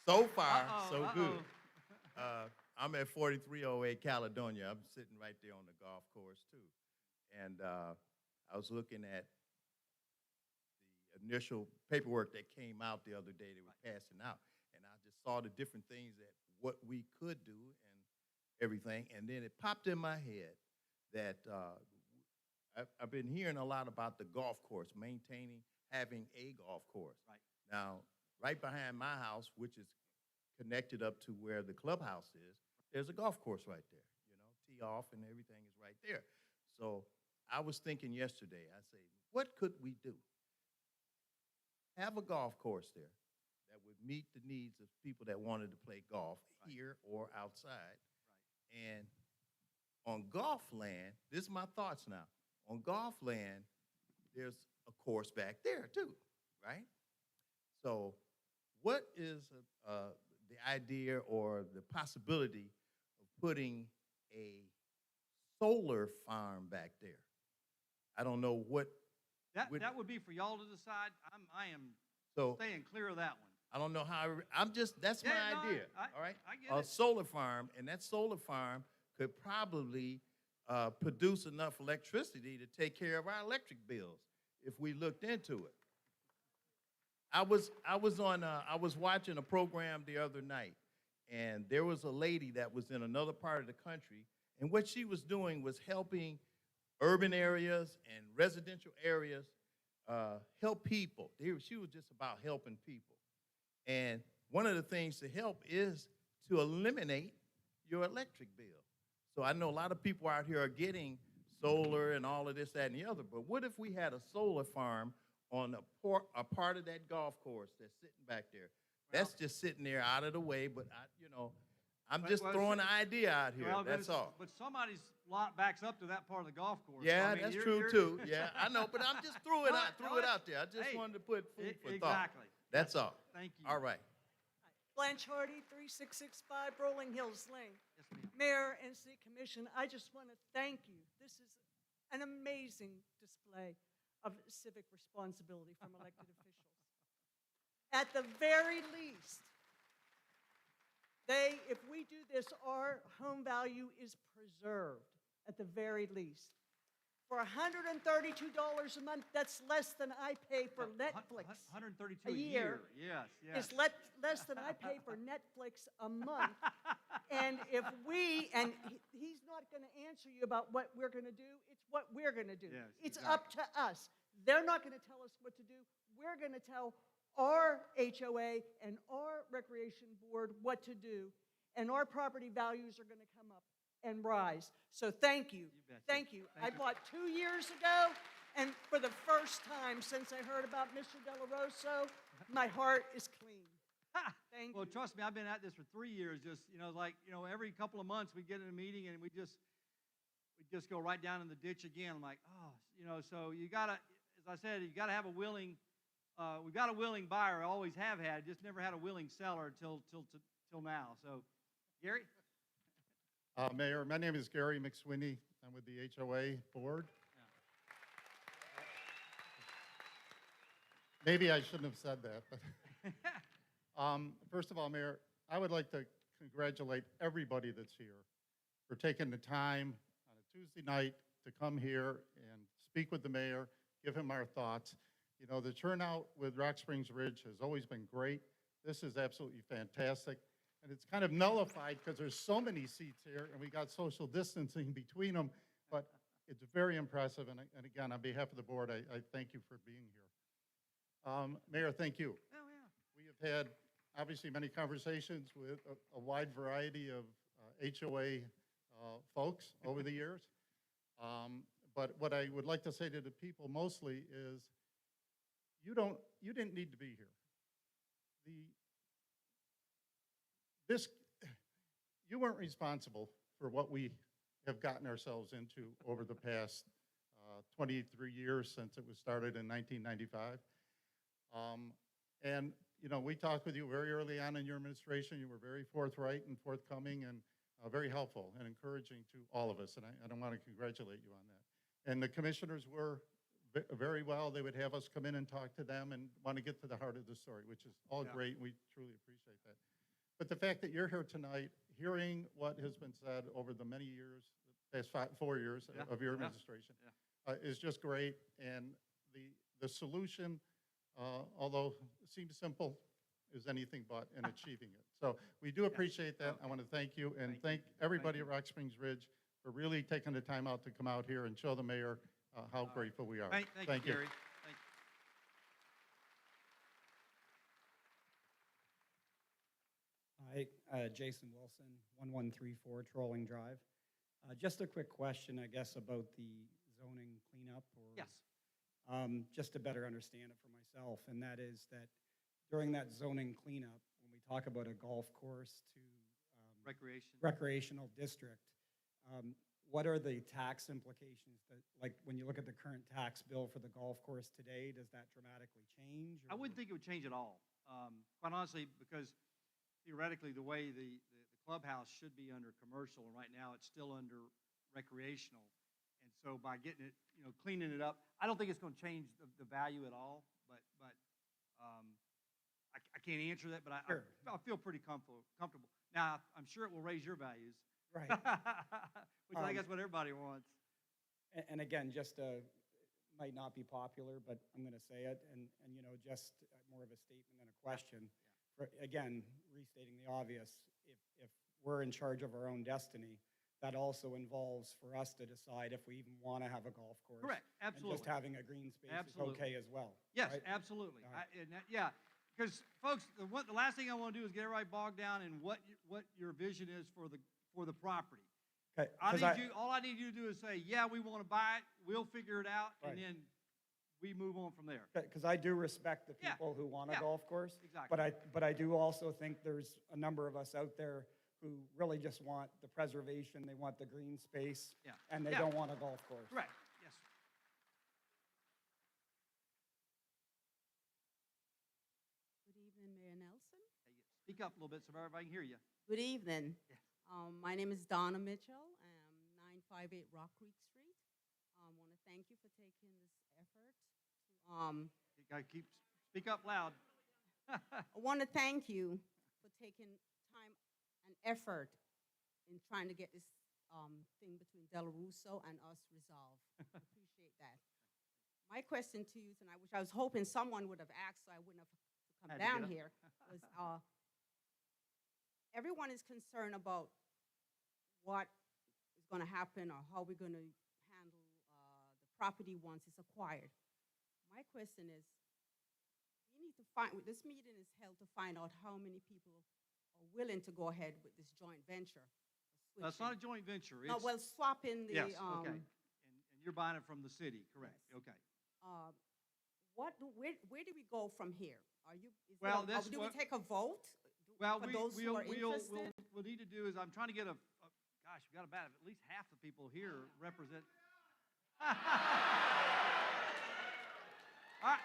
So far, so good. I'm at 4308 Caledonia. I'm sitting right there on the golf course, too. And I was looking at the initial paperwork that came out the other day they were passing out, and I just saw the different things that what we could do and everything. And then it popped in my head that I've been hearing a lot about the golf course, having a golf course. Right. Now, right behind my house, which is connected up to where the clubhouse is, there's a golf course right there. Tee off and everything is right there. So I was thinking yesterday, I say, what could we do? Have a golf course there that would meet the needs of people that wanted to play golf here or outside. Right. And on golf land, this is my thoughts now. On golf land, there's a course back there too, right? So what is the idea or the possibility of putting a solar farm back there? I don't know what. That would be for y'all to decide. I am So staying clear of that one. I don't know how. That's Yeah, my no, idea. I All right, get a it. solar farm, and that solar farm could probably produce enough electricity to take care of our electric bills if we looked into it. I was watching a program the other night, and there was a lady that was in another part of the country, and what she was doing was helping urban areas and residential areas help people. She was just about helping people. And one of the things to help is to eliminate your electric bill. So I know a lot of people out here are getting solar and all of this, that, and the other, but what if we had a solar farm on a part of that golf course that's sitting back there? That's just sitting there out of the way, but I'm just throwing an idea out here, Well, that's all. But somebody's lot backs up to that part of the golf course. So, Yeah, I mean, that's you're- true you're- too, yeah, I know, but I'm just threw it No, out, no, threw it out there. I just hey, wanted to put food for thought. Exactly. That's all. Thank you. All right. Blanche Hardy, 3665 Rolling Hills Lane. Yes, ma'am. Mayor and City Commission, I just want to thank you. This is an amazing display of civic responsibility from elected officials. At the very least, if we do this, our home value is preserved, at the very least. For $132 a month, that's less than I pay for Netflix. 132 a a year. Yes, yes. It's less than I pay for Netflix a month. And he's not going to answer you about what we're going to do. It's what we're going to do. Yes, It's up to us. They're not going to tell us what to do. We're going to tell our HOA and our recreation board what to do. And our property values are going to come up and rise. So thank you. betcha. Thank you. Thank I you. bought 2 years ago, and for the first time since I heard about Mr. Dellow Russo, my heart is clean. Thank Well, you. trust me, I've been at this for 3 years. Just every couple of months we get in a meeting and we just go right down in the ditch again. I'm like, so you gotta, as I said, you gotta have a willing. We've got a willing buyer. Always have had. Just never had a willing seller till now. So, Gary. Mayor, my name is Gary McSweeney. I'm with the HOA board. Maybe I shouldn't have said that, but first of all, Mayor, I would like to congratulate everybody that's here for taking the time on a Tuesday night to come here and speak with the mayor, give him our thoughts. You know, the turnout with Rock Springs Ridge has always been great. This is absolutely fantastic. And it's kind of nullified because there's so many seats here and we got social distancing between them, but it's very impressive. And again, on behalf of the board, I thank you for being here. Mayor, thank you. Oh, yeah. We have had obviously many conversations with a wide variety of HOA folks over the years. But what I would like to say to the people mostly is you didn't need to be here. You weren't responsible for what we have gotten ourselves into over the past 23 years since it was started in 1995. And, we talked with you very early on in your administration. You were very forthright and forthcoming and very helpful and encouraging to all of us. And I want to congratulate you on that. And the commissioners were very well. They would have us come in and talk to them and want to get to the heart of the story, which is all great. And we truly appreciate that. But the fact that you're here tonight, hearing what has been said over the many years, the past 4 years of your administration, is just great. And the solution, although it seems simple, is anything but in achieving it. So we do appreciate that. I want to thank you and thank everybody at Rock Springs Ridge for really taking the time out to come out here and show the mayor how grateful we are. Thank you, Gary. Thank you. Hi, Jason Wilson, 1134 Trolling Drive. Just a quick question, I guess, about the zoning cleanup. Yes. Just to better understand it for myself, and that is that during that zoning cleanup, when we talk about a golf course to recreational district, what are the tax implications that, like, when you look at the current tax bill for the golf course today, does that dramatically change? I wouldn't think it would change at all, quite honestly, because theoretically, the way the clubhouse should be under commercial, and right now it's still under recreational. And so by getting it, cleaning it up, I don't think it's going to change the value at all. But I can't answer that, but I feel pretty comfortable. Now, I'm sure it will raise your values. Right. Which I guess what everybody wants. And again, just might not be popular, but I'm going to say it, and just more of a statement than a question. Again, restating the obvious, if we're in charge of our own destiny, that also involves for us to decide if we even want to have a golf course. Correct, absolutely. And just having a green space is okay as well. Yes, right? absolutely. Right. Because folks, the last thing I want to do is get everybody bogged down in what your vision is for the property. Okay, 'cause All I need you to do is say, yeah, we want to buy it, we'll figure it out, Right. and then we move on from there. Because I do respect the Yeah, people who want a yeah, golf course. exactly. But I do also think there's a number of us out there who really just want the preservation, they want the green space, Yeah. and they Yeah. don't want a golf course. Correct, yes. Good evening, Mayor Nelson. Hey, speak up a little bit so everybody can hear you. Good evening. Yeah. My name is Donna Mitchell. 958 Rock Creek Street. I want to thank you for taking this effort. You gotta speak up loud. I want to thank you for taking time and effort in trying to get this thing between Dellow Russo and us resolved. Appreciate that. My question to you tonight, which I was hoping someone would have asked so I wouldn't have to come Had to get down up. here, was everyone is concerned about what is going to happen or how we're going to handle the property once it's acquired. My question is, we need to find, this meeting is held to find out how many people are willing to go ahead with this joint venture. or It's not a switching. joint venture. No, It's- well, swapping the. Yes, okay. And you're buying it from the city, correct? Yes. Okay. Where do we go from here? Are you, is Well, there a- that's do we what- take a vote? Well, For those who are interested? we'll need to do is, I'm trying to get gosh, we got about at least half the people here represent. All right,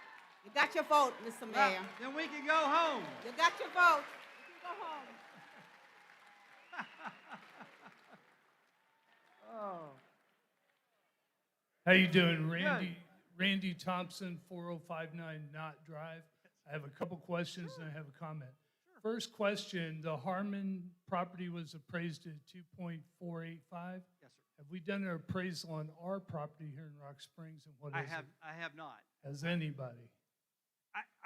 You got your vote, Mr. well, Mayor. then we can go home. You got your vote. You can go home. Oh. How you doing, Randy? Randy Thompson, 4059 Knott Drive. I have a couple questions and I have a comment. First question, the Harmon property was appraised at 2.485. Yes, sir. Have we done an appraisal on our property here in Rock Springs, and what is it? I have not. Has anybody?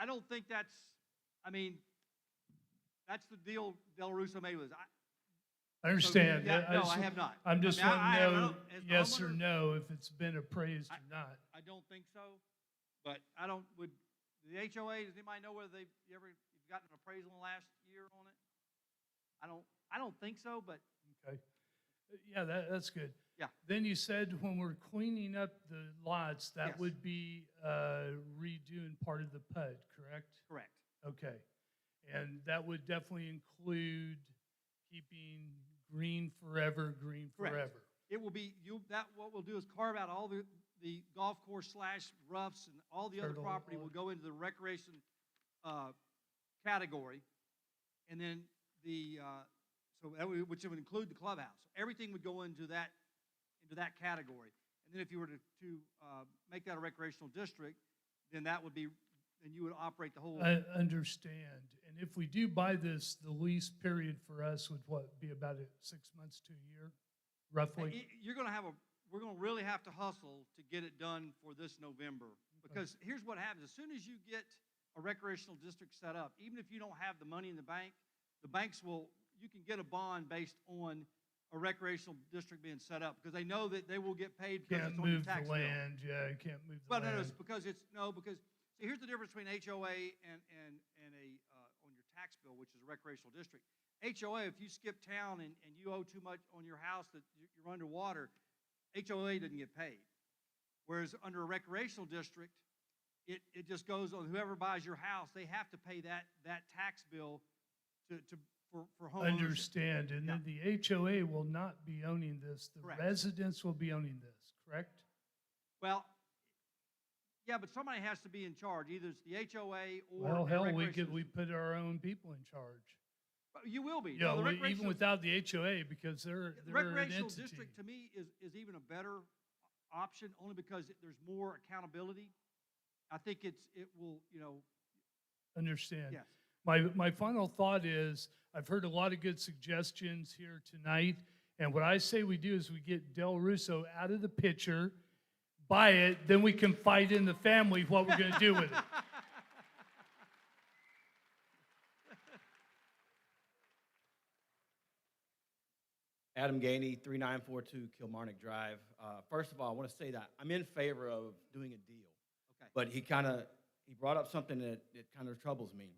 I don't think that's, I mean, that's the deal Dellow Russo made with us. I understand. yeah, no, just- I have not. I'm just I mean, wanting I to don't- know as the yes or homeowner- no if it's been appraised or not. I don't think so, but I don't, would, the HOA, does anybody know whether you've gotten an appraisal in the last year on it? I don't think so, but Okay. Yeah, that's good. Yeah. Then you said when we're cleaning up the lots, that Yes. would be redoing part of the PUD, correct? correct. Okay. And that would definitely include keeping green forever, green Correct. forever. It will be, what we'll do is carve out all the golf course / roughs and all the other Turtle, property all will that. go into the recreation category. And then which would include the clubhouse. Everything would go into that category. And then if you were to make that a recreational district, then you would operate the whole. I understand. And if we do buy this, the lease period for us would be about 6 months to a year, roughly? We're gonna really have to hustle to get it done for this November. Because here's what happens, as soon as you get a recreational district set up, even if you don't have the money in the banks you can get a bond based on a recreational district being set up, because they know that they will get paid because Can't it's on your move the tax bill. land, yeah, can't move the Well, no, land. it's because see, here's the difference between HOA and on your tax bill, which is a recreational district. HOA, if you skip town and you owe too much on your house that you're underwater, HOA doesn't get paid. Whereas under a recreational district, it just goes on whoever buys your house, they have to pay that tax bill for home ownership. Understand, and then the HOA will not be owning this. The Correct. residents will be owning this, correct? Well, yeah, but somebody has to be in charge. Either it's the HOA or Well, a hell, recreational we put our own people in charge. You will be. Yeah, No, the even recreational- without the HOA, because they're the an recreational entity. district, to me, is even a better option, only because there's more accountability. I think it will, Understand. yes. My final thought is, I've heard a lot of good suggestions here tonight, and what I say we do is we get Dellow Russo out of the picture, buy it, then we can fight in the family what we're gonna do with it. Adam Gainey, 3942 Kilmarnock Drive. First of all, I want to say that I'm in favor of doing a deal. Okay. But he brought up something that kind of troubles me.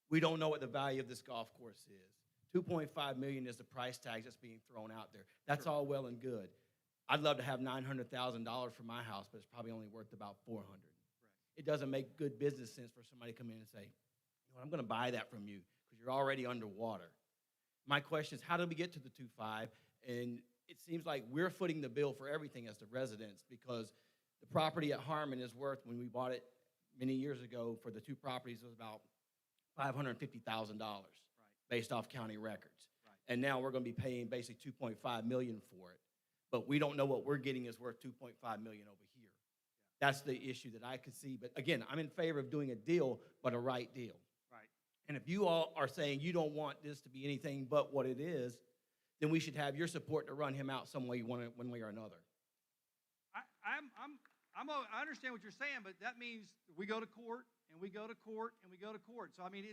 We don't know what the value of this golf course is. 2.5 million is the price tag that's being thrown out there. That's all well and good. I'd love to have $900,000 for my house, but it's probably only worth about 400. It doesn't make good business sense for somebody to come in and say, you know, I'm going to buy that from you because you're already underwater. My question is, how did we get to the 2.5? And it seems like we're footing the bill for everything as the residents, because the property at Harmon is worth, when we bought it many years ago for the two properties, was about $550,000 based off county records. And now we're going to be paying basically $2.5 million for it. But we don't know what we're getting is worth $2.5 million over here. That's the issue that I could see. But again, I'm in favor of doing a deal, but a right deal. Right. And if you all are saying you don't want this to be anything but what it is, then we should have your support to run him out some way, one way or another. I understand what you're saying, but that means we go to court and we go to court and we go to court. So I mean,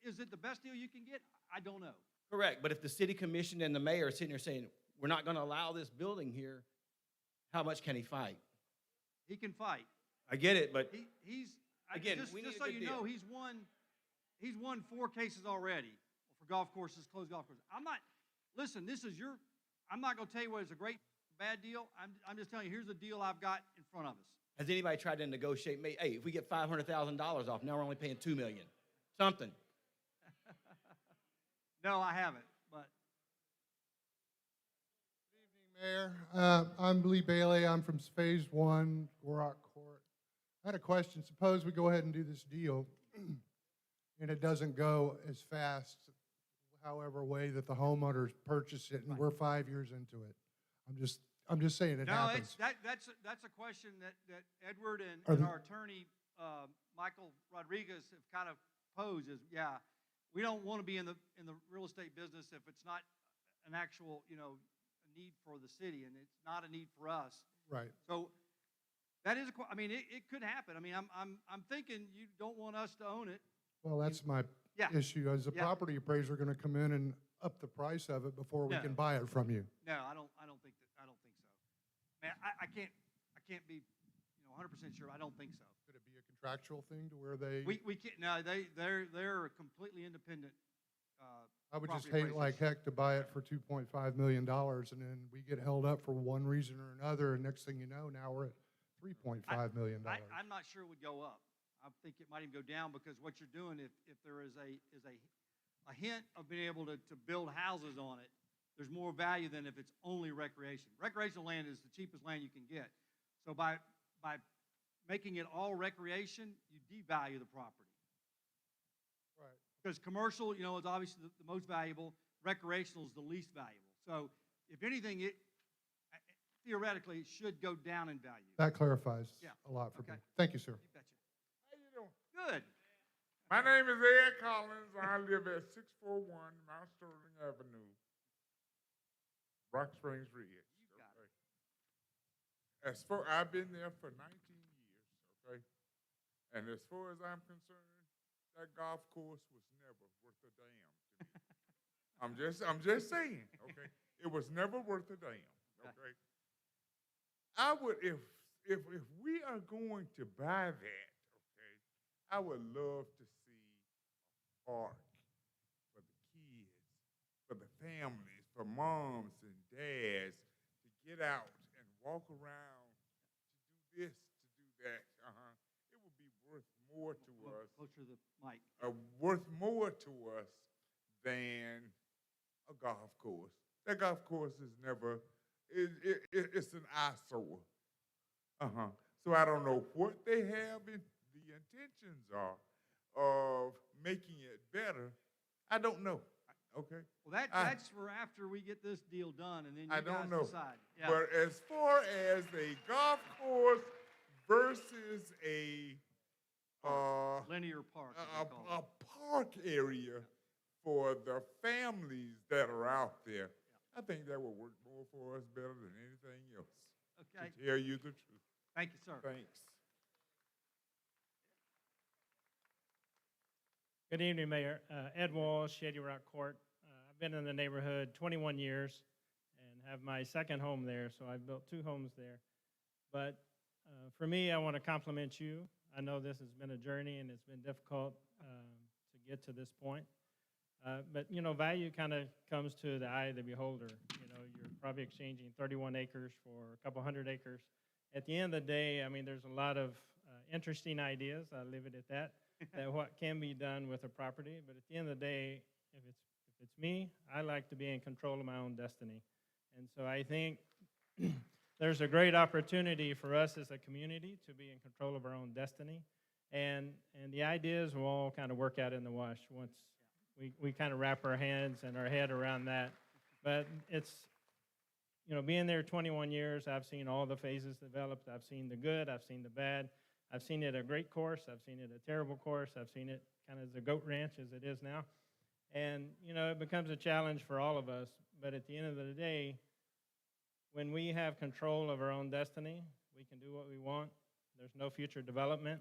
is it the best deal you can get? I don't know. Correct. But if the city commission and the mayor are sitting there saying, we're not going to allow this building here, how much can he fight? He can fight. I get it, but again, we need just a so good you deal. know, he's won 4 cases already for golf courses, closed golf courses. Listen, I'm not going to tell you whether it's a great, bad deal. I'm just telling you, here's the deal I've got in front of us. Has anybody tried to negotiate? Hey, if we get $500,000 off, now we're only paying $2 million. Something. No, I haven't, but. Mayor, I'm Lee Bailey. I'm from Phase 1, Rock Court. I had a question. Suppose we go ahead and do this deal and it doesn't go as fast, however way that the homeowners purchase it, and we're 5 years into it. I'm just saying it happens. That's a question that Edward and our attorney, Michael Rodriguez, have kind of posed is, yeah, we don't want to be in the real estate business if it's not an actual, a need for the city, and it's not a need for us. Right. So that is it could happen. I mean, I'm thinking you don't want us to own it. Well, that's my issue. Is the property appraiser going to come in and up the price of it before we can buy it from you? No, I don't think so. Man, I can't be 100% sure. I don't think so. Could it be a contractual thing to where they? We can't. No, they're a completely independent. I would just property hate like appraisers. heck to buy it for $2.5 million, and then we get held up for one reason or another, and next thing you know, now we're at $3.5 million. I'm not sure it would go up. I think it might even go down, because what you're doing, if there is a hint of being able to build houses on it, there's more value than if it's only recreation. Recreational land is the cheapest land you can get. So by making it all recreation, you devalue the property. Right. Because commercial, is obviously the most valuable. Recreational is the least valuable. So if anything, it theoretically should go down in value. That clarifies a lot for me. Thank you, sir. You betcha. How you doing? Good. My name is Ed Collins. I live at 641 Mount Sterling Avenue, Rock Springs Ridge. I've been there for 19 years, okay? And as far as I'm concerned, that golf course was never worth a damn to me. I'm just saying, okay? It was never worth a damn, okay? I would, if we are going to buy that, okay, I would love to see a park for the kids, for the families, for moms and dads to get out and walk around, to do this, to do that. It would be worth more to us. Closer to the mic. Worth more to us than a golf course. That golf course is never, it's an eyesore. So I don't know what they have the intentions are of making it better. I don't know. Okay. Well, that's for after we get this deal done, and then you don't know. decide. Yeah. But as far as a golf course versus a linear park, a park area for the families that are out there, I think that will work more for us better than anything else. Okay. To tell you the truth. Thank you, sir. Thanks. Good evening, Mayor. Ed Walsh, Shady Rock Court. I've been in the neighborhood 21 years and have my second home there, so I've built 2 homes there. But for me, I want to compliment you. I know this has been a journey and it's been difficult to get to this point. But, value kind of comes to the eye of the beholder. You're probably exchanging 31 acres for a couple hundred acres. At the end of the day, there's a lot of interesting ideas. I'll leave it at that, that what can be done with a property. But at the end of the day, if it's me, I like to be in control of my own destiny. And so I think there's a great opportunity for us as a community to be in control of our own destiny. And the ideas will all kind of work out in the wash once we kind of wrap our hands and our head around that. But it's, being there 21 years, I've seen all the phases developed. I've seen the good, I've seen the bad. I've seen it a great course, I've seen it a terrible course, I've seen it kind of as a goat ranch as it is now. And, it becomes a challenge for all of us. But at the end of the day, when we have control of our own destiny, we can do what we want. There's no future development.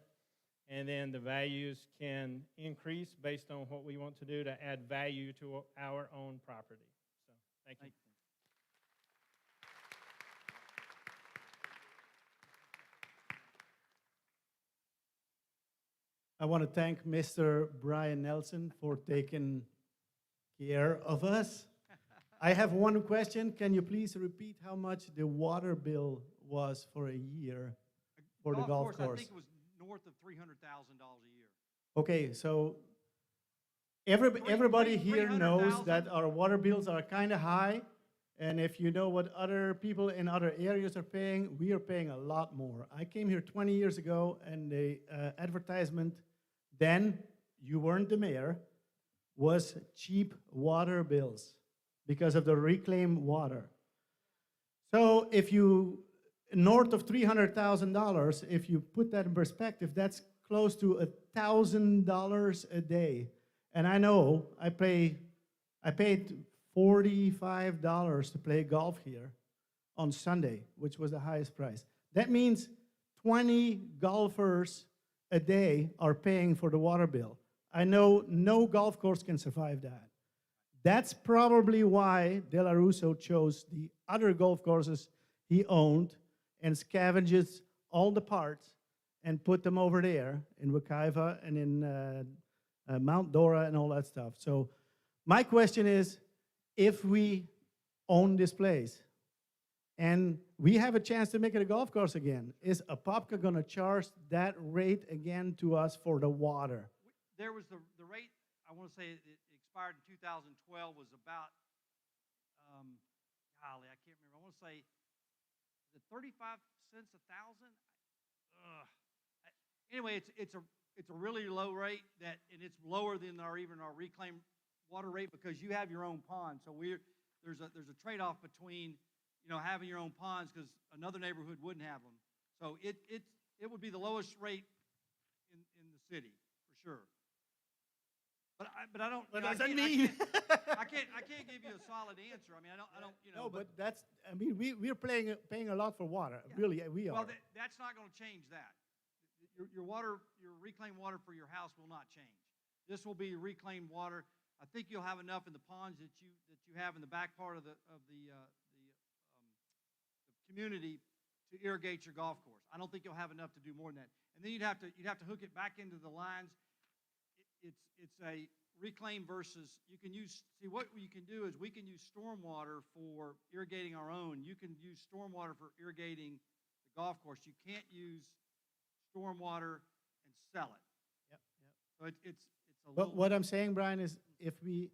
And then the values can increase based on what we want to do to add value to our own property. So, thank you. I want to thank Mr. Brian Nelson for taking care of us. I have one question. Can you please repeat how much the water bill was for a year for the golf course? I think it was north of $300,000 a year. Okay, so everybody here knows that our water bills are kind of high, and if you know what other people in other areas are paying, we are paying a lot more. I came here 20 years ago, and the advertisement then, you weren't the mayor, was cheap water bills because of the reclaimed water. So if you, north of $300,000, if you put that in perspective, that's close to $1,000 a day. And I know I paid $45 to play golf here on Sunday, which was the highest price. That means 20 golfers a day are paying for the water bill. I know no golf course can survive that. That's probably why Dellow Russo chose the other golf courses he owned and scavenges all the parts and put them over there in Wekiva and in Mount Dora and all that stuff. So my question is, if we own this place and we have a chance to make it a golf course again, is Apopka going to charge that rate again to us for the water? There was the rate, I want to say it expired in 2012, was about, golly, I can't remember. I want to say, is it 35 cents a thousand? Anyway, it's a really low rate and it's lower than even our reclaimed water rate because you have your own pond. So there's a trade-off between having your own ponds because another neighborhood wouldn't have them. So it would be the lowest rate in the city for sure. But I don't. What does that mean? I can't give you a solid answer. I don't. No, but that's. We're paying a lot for water. Yeah. Really, we are. Well, that's not going to change that. Your reclaimed water for your house will not change. This will be reclaimed water. I think you'll have enough in the ponds that you have in the back part of the community to irrigate your golf course. I don't think you'll have enough to do more than that. And then you'd have to hook it back into the lines. It's a reclaim versus you can use. See, what you can do is we can use stormwater for irrigating our own. You can use stormwater for irrigating the golf course. You can't use stormwater and sell it. Yep. So it's a But little. what I'm saying, Brian, is if we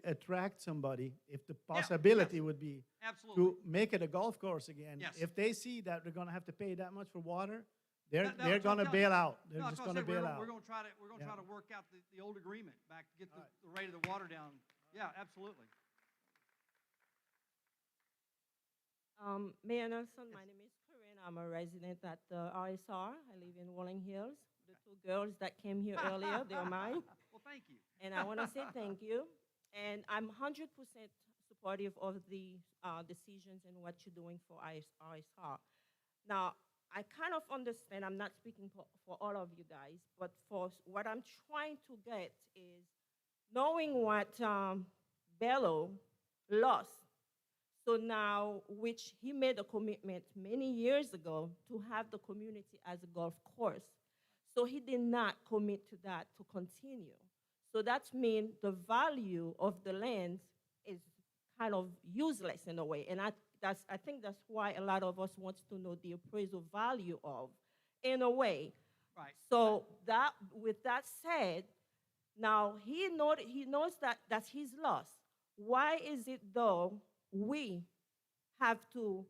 attract somebody, if the possibility would be Absolutely. to make it a golf course again, Yes. if they see that they're going to have to pay that much for water, they're That's what going to I'm telling bail you. out. They're No, just that's going what to I said. bail out. We're going to try to work out the old agreement back to get the rate of the water down. Yeah, absolutely. Mayor Nelson, my name is Corinne. I'm a resident at RSR. I live in Rolling Hills. The two girls that came here earlier, they are mine. Well, thank you. And I want to say thank you. And I'm 100% supportive of the decisions and what you're doing for RSR. Now, I kind of understand, I'm not speaking for all of you guys, but for what I'm trying to get is knowing what Dellow lost. So now, which he made a commitment many years ago to have the community as a golf course. So he did not commit to that to continue. So that means the value of the land is kind of useless in a way. And I think that's why a lot of us want to know the appraisal value of, in a way. Right. So that, with that said, now he knows that that's his loss. Why is it though we have to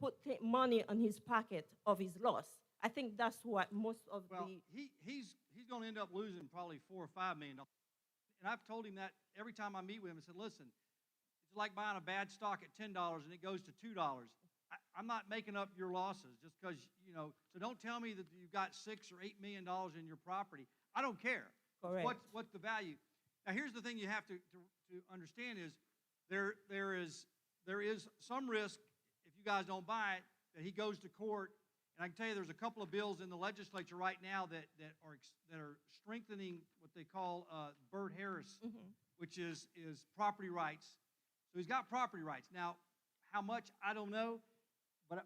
put money on his pocket of his loss? I think that's what most of he's going to end up losing probably $4 or $5 million. And I've told him that every time I meet with him. I said, listen, it's like buying a bad stock at $10 and it goes to $2. I'm not making up your losses just because, so don't tell me that you've got $6 or $8 million in your property. I don't care. Correct. What's the value? Now, here's the thing you have to understand is there is some risk if you guys don't buy it that he goes to court. And I can tell you there's a couple of bills in the legislature right now that are strengthening what they call Burt Harris, which is property rights. So he's got property rights. Now, how much, I don't know. But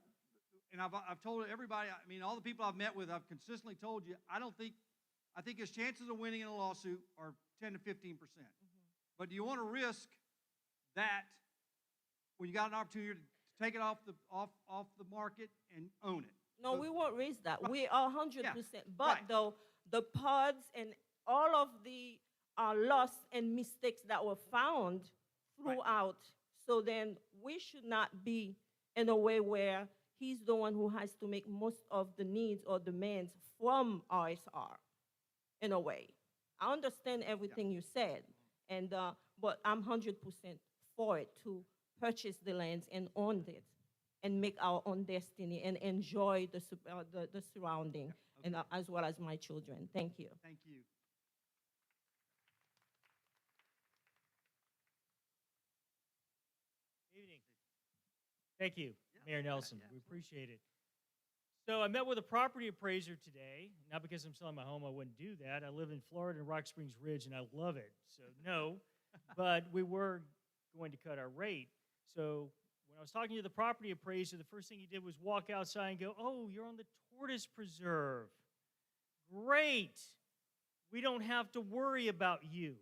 I've told everybody, I mean, all the people I've met with, I've consistently told you, I think his chances of winning in a lawsuit are 10 to 15%. But do you want to risk that when you got an opportunity to take it off the market and own it? No, we won't raise that. Right. We are 100%. Yeah. But Right. though, the pods and all of the loss and mistakes that were found throughout, so then we should not be in a way where he's the one who has to make most of the needs or demands from RSR, in a way. I understand everything you said, and but I'm 100% for it to purchase the lands and own it and make our own destiny and enjoy the surrounding, and as well as my children. Thank you. Thank you. Evening. Thank you, Mayor Nelson. We appreciate it. So I met with a property appraiser today. Not because I'm selling my home, I wouldn't do that. I live in Florida in Rock Springs Ridge, and I love it. So no, but we were going to cut our rate. So when I was talking to the property appraiser, the first thing he did was walk outside and go, "Oh, you're on the Tortoise Preserve. Great. We don't have to worry about you.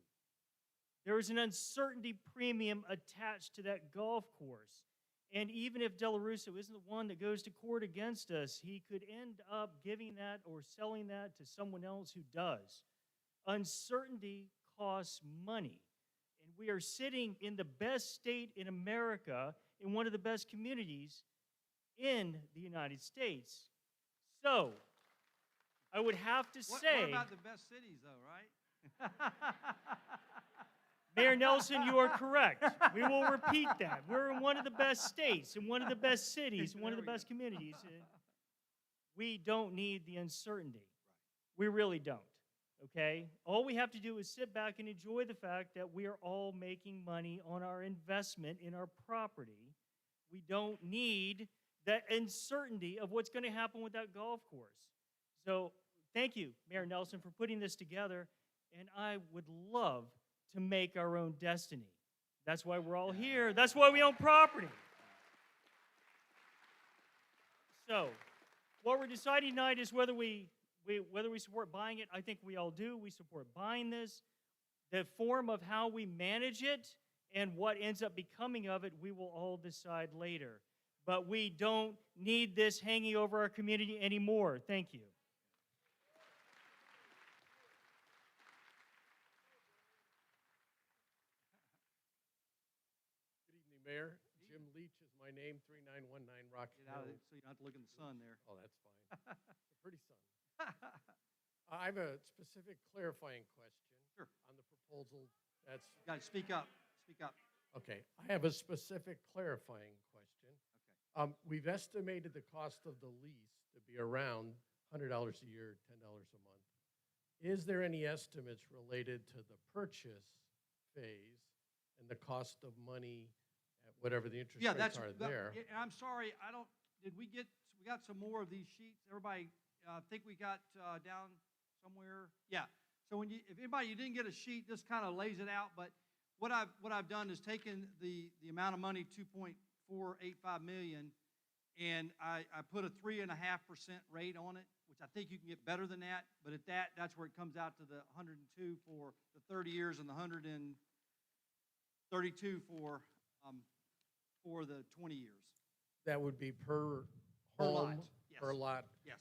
There is an uncertainty premium attached to that golf course. And even if Dellow Russo isn't the one that goes to court against us, he could end up giving that or selling that to someone else who does. Uncertainty costs money. And we are sitting in the best state in America, in one of the best communities in the United States. So, I would have to say... What about the best cities, though, right? Mayor Nelson, you are correct. We will repeat that. We're in one of the best states, in one of the best cities, in one of the best communities. We don't need the uncertainty. We really don't, okay? All we have to do is sit back and enjoy the fact that we are all making money on our investment in our property. We don't need that uncertainty of what's going to happen with that golf course. So thank you, Mayor Nelson, for putting this together, and I would love to make our own destiny. That's why we're all here. That's why we own property. So, what we're deciding tonight is whether we support buying it. I think we all do. We support buying this. The form of how we manage it and what ends up becoming of it, we will all decide later. But we don't need this hanging over our community anymore. Thank you. Mayor, Jim Leach is my name, 3919 Rock Get out of Hill. it so you don't have to look in the sun there. Oh, that's fine. It's a pretty sun. I have a specific clarifying question on the proposal. That's You got to speak up. Speak up. okay. I have a specific clarifying question. Okay. We've estimated the cost of the lease to be around $100 a year, $10 a month. Is there any estimates related to the purchase phase and the cost of money? Whatever the interest rates are there. I'm sorry, we got some more of these sheets? Everybody, I think we got down somewhere. Yeah. So if anybody, you didn't get a sheet, this kind of lays it out. But what I've done is taken the amount of money, $2.485 million, and I put a 3.5% rate on it, which I think you can get better than that, but at that, that's where it comes out to the 102 for the 30 years and the 132 for the 20 years. That would be per Per home? lot, yes. Per lot? Yes.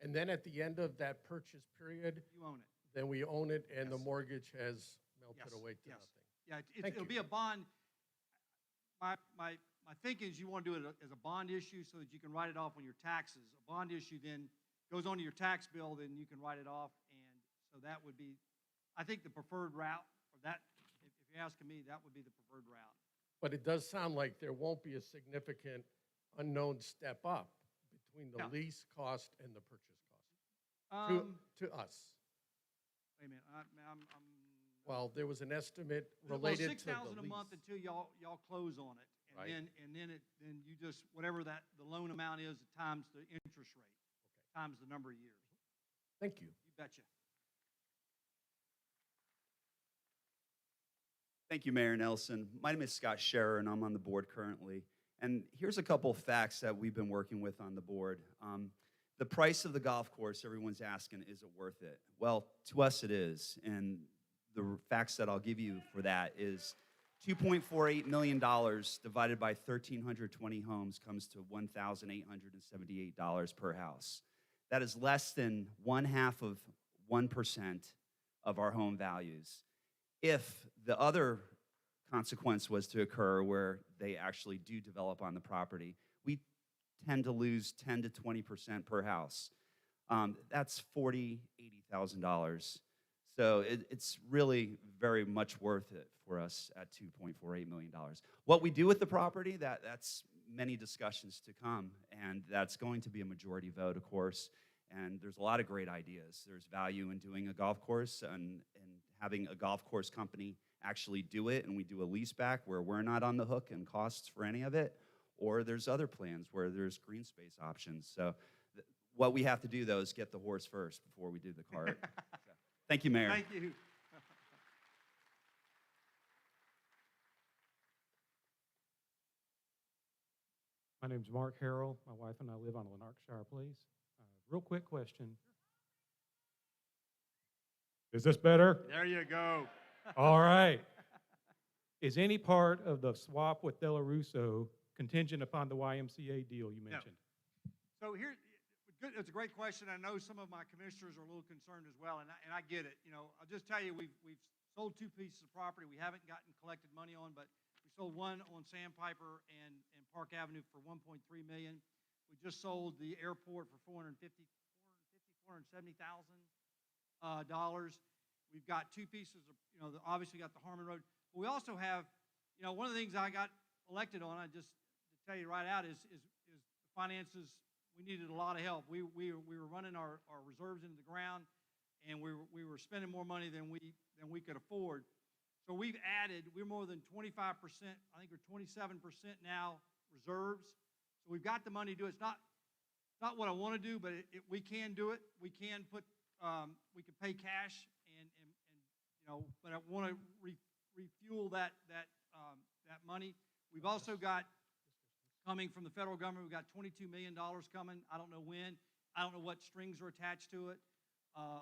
And then at the end of that purchase period? You own it. Then we own it and the Yes. mortgage has melted Yes, away to yes. nothing? Yeah, Thank it'll you. be a bond. My thinking is you want to do it as a bond issue so that you can write it off on your taxes. A bond issue then goes onto your tax bill, then you can write it off, and so that would be, I think, the preferred route, or that, if you're asking me, that would be the preferred route. But it does sound like there won't be a significant unknown step up between the No. lease cost and the purchase cost to us. Wait a minute, I'm Well, there was an estimate well, related to the 6,000 a month lease. until y'all close on it, and Right. then you just, whatever that, the loan amount is, times the interest rate, times the number of years. Thank you. You betcha. Thank you, Mayor Nelson. My name is Scott Scherer, and I'm on the board currently. And here's a couple of facts that we've been working with on the board. The price of the golf course, everyone's asking, is it worth it? Well, to us it is. And the facts that I'll give you for that is $2.48 million divided by 1,320 homes comes to $1,878 per house. That is less than 0.5% of our home values. If the other consequence was to occur where they actually do develop on the property, we tend to lose 10 to 20% per house. That's $40,000, $80,000. So it's really very much worth it for us at $2.48 million. What we do with the property, that's many discussions to come, and that's going to be a majority vote, of course. And there's a lot of great ideas. There's value in doing a golf course and having a golf course company actually do it, and we do a lease back where we're not on the hook in costs for any of it, or there's other plans where there's green space options. So what we have to do, though, is get the horse first before we do the cart. So, thank you, Mayor. Thank you. My name's Mark Harrell. My wife and I live on Lanarkshire Place. Real quick question. Is this better? There you go. All right. Is any part of the swap with Dellow Russo contingent upon the YMCA deal you mentioned? So here, it's a great question. I know some of my commissioners are a little concerned as well, and I get it. You know, I'll just tell you, we've sold 2 pieces of property we haven't gotten collected money on, but we sold one on Sandpiper and Park Avenue for $1.3 million. We just sold the airport for $470,000. We've got 2 pieces of, obviously got the Harmon Road. But we also have, one of the things I got elected on, I just to tell you right out, is the finances. We needed a lot of help. We were running our reserves into the ground, and we were spending more money than we could afford. So we're more than 25%, I think we're 27% now reserves. So we've got the money to do it. It's not what I want to do, but we can do it. We can we can pay cash, but I want to refuel that money. We've also got, coming from the federal government, we've got $22 million coming. I don't know when. I don't know what strings are attached to it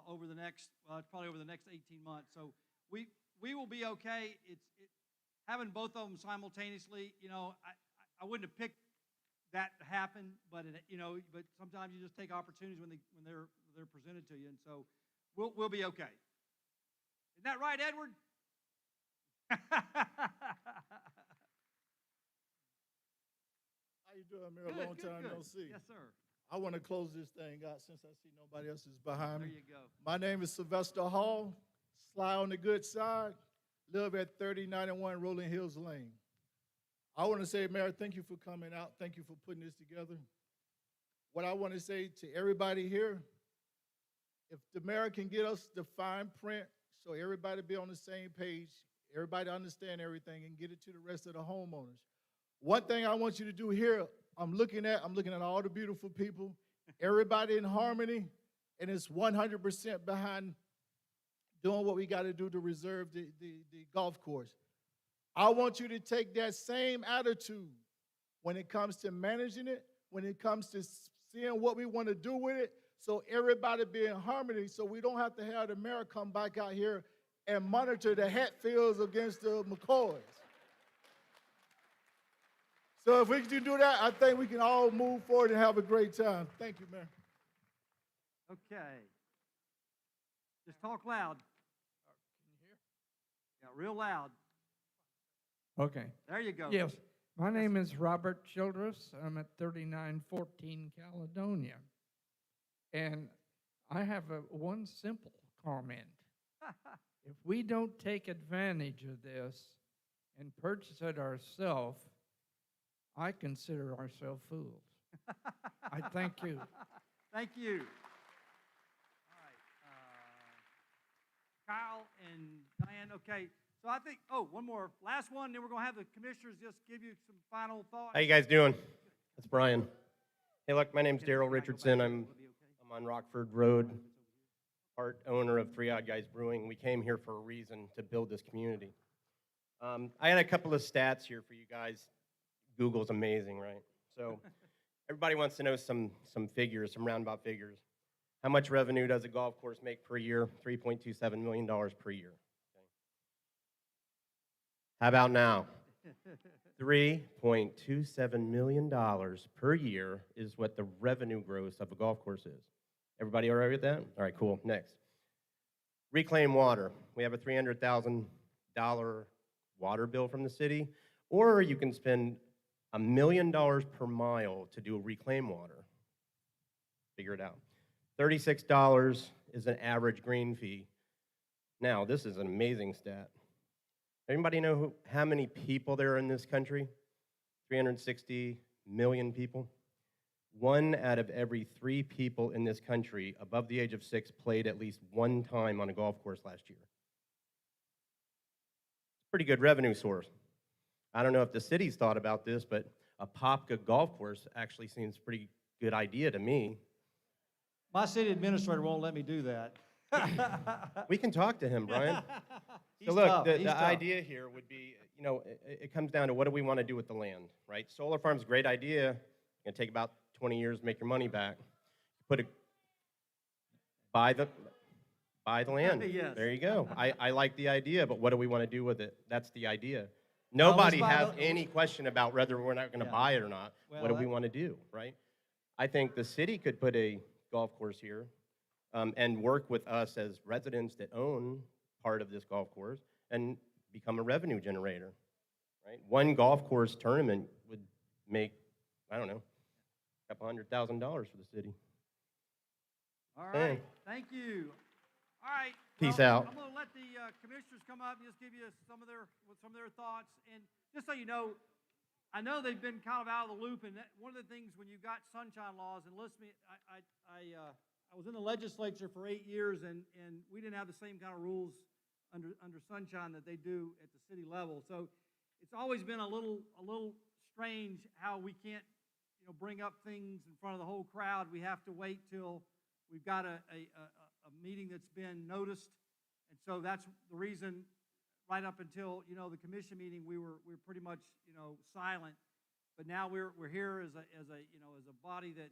over the next, probably over the next 18 months. So we will be okay. Having both of them simultaneously, I wouldn't have picked that to happen, but but sometimes you just take opportunities when they're presented to you, and so we'll be okay. Isn't that right, Edward? How you doing, Mayor? Good, Long good, time good. no see. Yes, sir. I want to close this thing out since I see nobody else is behind me. There you go. My name is Sylvester Hall, Sly on the good side, live at 3091 Rolling Hills Lane. I want to say, Mayor, thank you for coming out. Thank you for putting this together. What I want to say to everybody here, if the mayor can get us the fine print so everybody be on the same page, everybody understand everything, and get it to the rest of the homeowners. One thing I want you to do here, I'm looking at all the beautiful people, everybody in harmony, and it's 100% behind doing what we got to do to reserve the golf course. I want you to take that same attitude when it comes to managing it, when it comes to seeing what we want to do with it, so everybody be in harmony, so we don't have to have the mayor come back out here and monitor the Hatfields against the McCoys. So if we can do that, I think we can all move forward and have a great time. Thank you, Mayor. Okay. Just talk loud. Can you hear? Yeah, real loud. Okay. There you go. Yes. My name is Robert Childress. I'm at 3914 Caledonia. And I have one simple comment. If we don't take advantage of this and purchase it ourselves, I consider ourselves fools. I thank you. Thank you. All right. Kyle and Diane, okay. So I think, one more. Last one, then we're going to have the commissioners just give you some final thoughts. How you guys doing? It's Brian. Hey, look, my name's Daryl Richardson. I'm on Rockford Road, part owner of Three Odd Guys Brewing. We came here for a reason, to build this community. I had a couple of stats here for you guys. Google's amazing, right? So everybody wants to know some figures, some roundabout figures. How much revenue does a golf course make per year? $3.27 million per year. Okay. How about now? $3.27 million per year is what the revenue gross of a golf course is. Everybody all right with that? All right, cool. Next. Reclaim water. We have a $300,000 water bill from the city, or you can spend $1 million per mile to do reclaim water. Figure it out. $36 is an average green fee. Now, this is an amazing stat. Anybody know how many people there are in this country? 360 million people. 1 out of every 3 people in this country above the age of 6 played at least one time on a golf course last year. It's a pretty good revenue source. I don't know if the city's thought about this, but Apopka Golf Course actually seems a pretty good idea to me. My city administrator won't let me do that. We can talk to him, Brian. He's So look, tough. He's the tough. idea here would be, it comes down to what do we want to do with the land, right? Solar farm's a great idea. It's going to take about 20 years to make your money back. Buy the land. Yes. There you go. I like the idea, but what do we want to do with it? That's the idea. Nobody buy has the- any question about whether we're not going to buy it or not. Well, What do we want to do, right? I think the city could put a golf course here and work with us as residents that own part of this golf course and become a revenue generator, right? One golf course tournament would make, I don't know, a couple $100,000 for the city. All Hey. right. Thank you. All right. Peace well, out. I'm going to let the commissioners come up and just give you some of their thoughts. And just so you know, I know they've been kind of out of the loop. And one of the things when you've got sunshine laws, and listen, I was in the legislature for 8 years, and we didn't have the same kind of rules under sunshine that they do at the city level. So it's always been a little strange how we can't bring up things in front of the whole crowd. We have to wait till we've got a meeting that's been noticed, and so that's the reason. Right up until the commission meeting, we were pretty much silent, but now we're here as a body that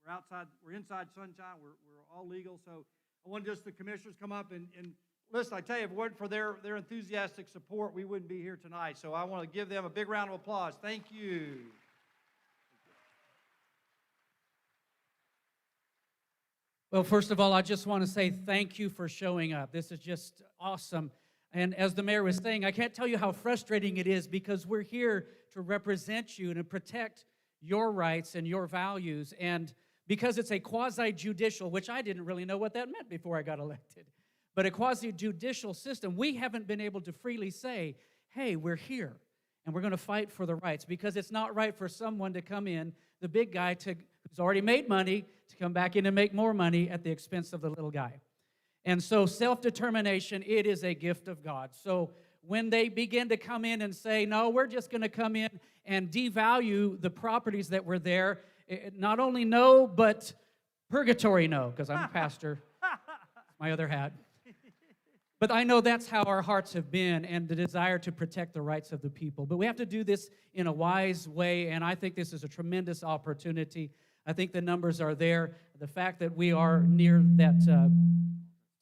we're outside, we're inside sunshine, we're all legal. So I want just the commissioners come up and listen. I tell you, if it weren't for their enthusiastic support, we wouldn't be here tonight. So I want to give them a big round of applause. Thank you. Well, first of all, I just want to say thank you for showing up. This is just awesome. And as the mayor was saying, I can't tell you how frustrating it is because we're here to represent you and to protect your rights and your values. And because it's a quasi-judicial, which I didn't really know what that meant before I got elected, but a quasi-judicial system, we haven't been able to freely say, hey, we're here and we're going to fight for the rights, because it's not right for someone to come in, the big guy who's already made money, to come back in and make more money at the expense of the little guy. And so self-determination, it is a gift of God. So when they begin to come in and say, no, we're just going to come in and devalue the properties that were there, not only no, but purgatory no, because I'm a pastor. My other hat. But I know that's how our hearts have been, and the desire to protect the rights of the people. But we have to do this in a wise way, and I think this is a tremendous opportunity. I think the numbers are there. The fact that we are near that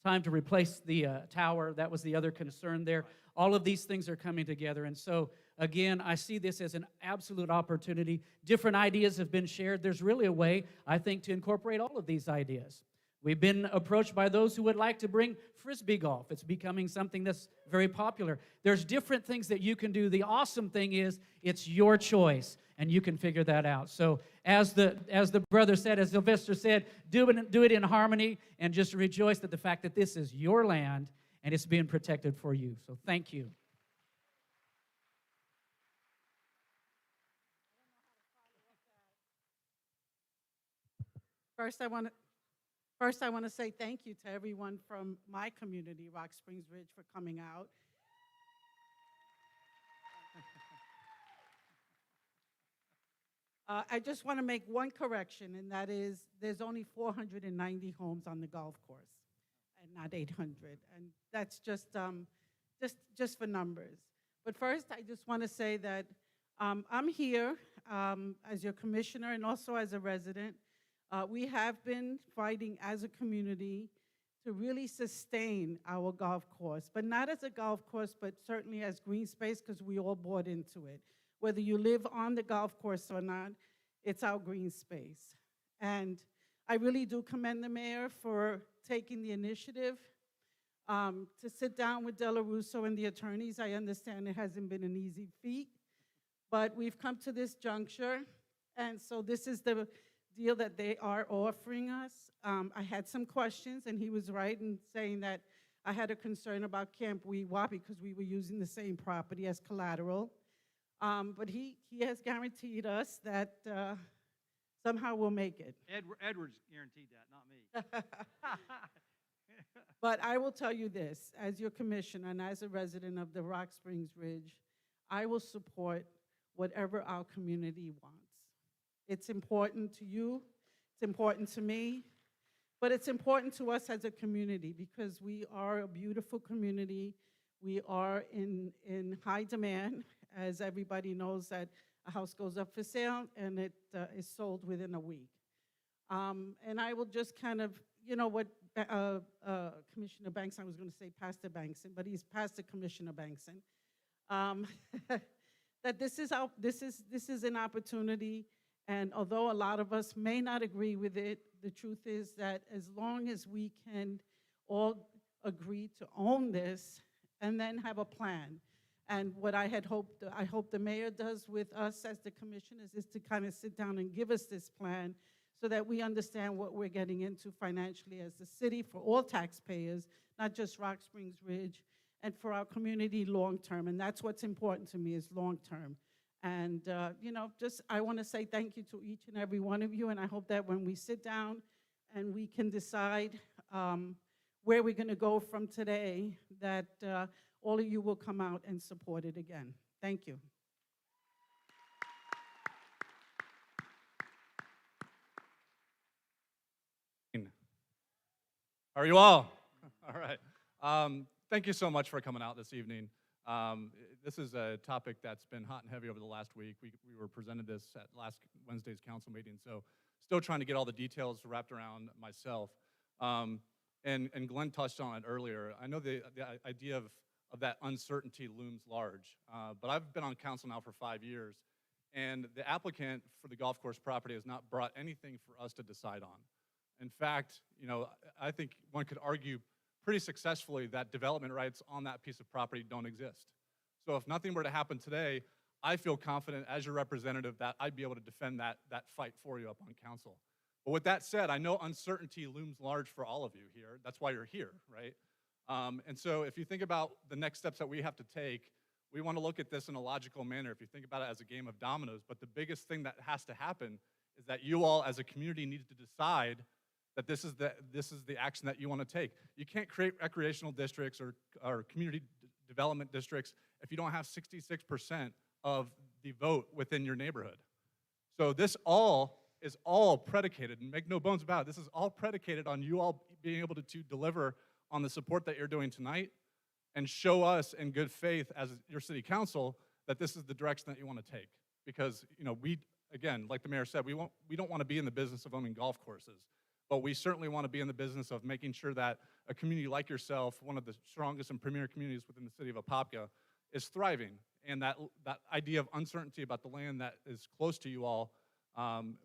time to replace the tower, that was the other concern there. All of these things are coming together. And so, again, I see this as an absolute opportunity. Different ideas have been shared. There's really a way, I think, to incorporate all of these ideas. We've been approached by those who would like to bring Frisbee golf. It's becoming something that's very popular. There's different things that you can do. The awesome thing is it's your choice, and you can figure that out. So as the brother said, as Sylvester said, do it in harmony, and just rejoice at the fact that this is your land, and it's being protected for you. So thank you. First, I want to say thank you to everyone from my community, Rock Springs Ridge, for coming out. I just want to make one correction, and that is there's only 490 homes on the golf course, and not 800, and that's just for numbers. But first, I just want to say that I'm here as your commissioner and also as a resident. We have been fighting as a community to really sustain our golf course, but not as a golf course, but certainly as green space, because we all bought into it. Whether you live on the golf course or not, it's our green space. And I really do commend the mayor for taking the initiative to sit down with Dellow Russo and the attorneys. I understand it hasn't been an easy feat, but we've come to this juncture, and so this is the deal that they are offering us. I had some questions, and he was right in saying that I had a concern about Camp Weewa because we were using the same property as collateral. But he has guaranteed us that somehow we'll make it. Edwards guaranteed that, not me. But I will tell you this, as your commissioner and as a resident of the Rock Springs Ridge, I will support whatever our community wants. It's important to you, it's important to me, but it's important to us as a community because we are a beautiful community. We are in high demand, as everybody knows that a house goes up for sale and it is sold within a week. And I will just kind of, you know what Commissioner Bankson, I was going to say Pastor Bankson, but he's Pastor Commissioner Bankson, that this is an opportunity. And although a lot of us may not agree with it, the truth is that as long as we can all agree to own this and then have a plan, and what I hope the mayor does with us as the commissioners is to kind of sit down and give us this plan so that we understand what we're getting into financially as the city for all taxpayers, not just Rock Springs Ridge, and for our community long-term. And that's what's important to me is long-term. And, you know, just I want to say thank you to each and every one of you, and I hope that when we sit down and we can decide where we're going to go from today, that all of you will come out and support it again. Thank you. How are you all? All right. Thank you so much for coming out this evening. This is a topic that's been hot and heavy over the last week. We were presented this at last Wednesday's council meeting, so still trying to get all the details wrapped around myself. And Glenn touched on it earlier. I know the idea of that uncertainty looms large, but I've been on council now for 5 years, and the applicant for the golf course property has not brought anything for us to decide on. In fact, you know, I think one could argue pretty successfully that development rights on that piece of property don't exist. So if nothing were to happen today, I feel confident as your representative that I'd be able to defend that fight for you up on council. But with that said, I know uncertainty looms large for all of you here. That's why you're here, right? And so if you think about the next steps that we have to take, we want to look at this in a logical manner. If you think about it as a game of dominoes, but the biggest thing that has to happen is that you all as a community need to decide that this is the action that you want to take. You can't create recreational districts or community development districts if you don't have 66% of the vote within your neighborhood. So this all is all predicated, and make no bones about it, this is all predicated on you all being able to deliver on the support that you're doing tonight and show us in good faith as your city council that this is the direction that you want to take. Because, you know, again, like the mayor said, we don't want to be in the business of owning golf courses, but we certainly want to be in the business of making sure that a community like yourself, one of the strongest and premier communities within the city of Apopka, is thriving. And that idea of uncertainty about the land that is close to you all,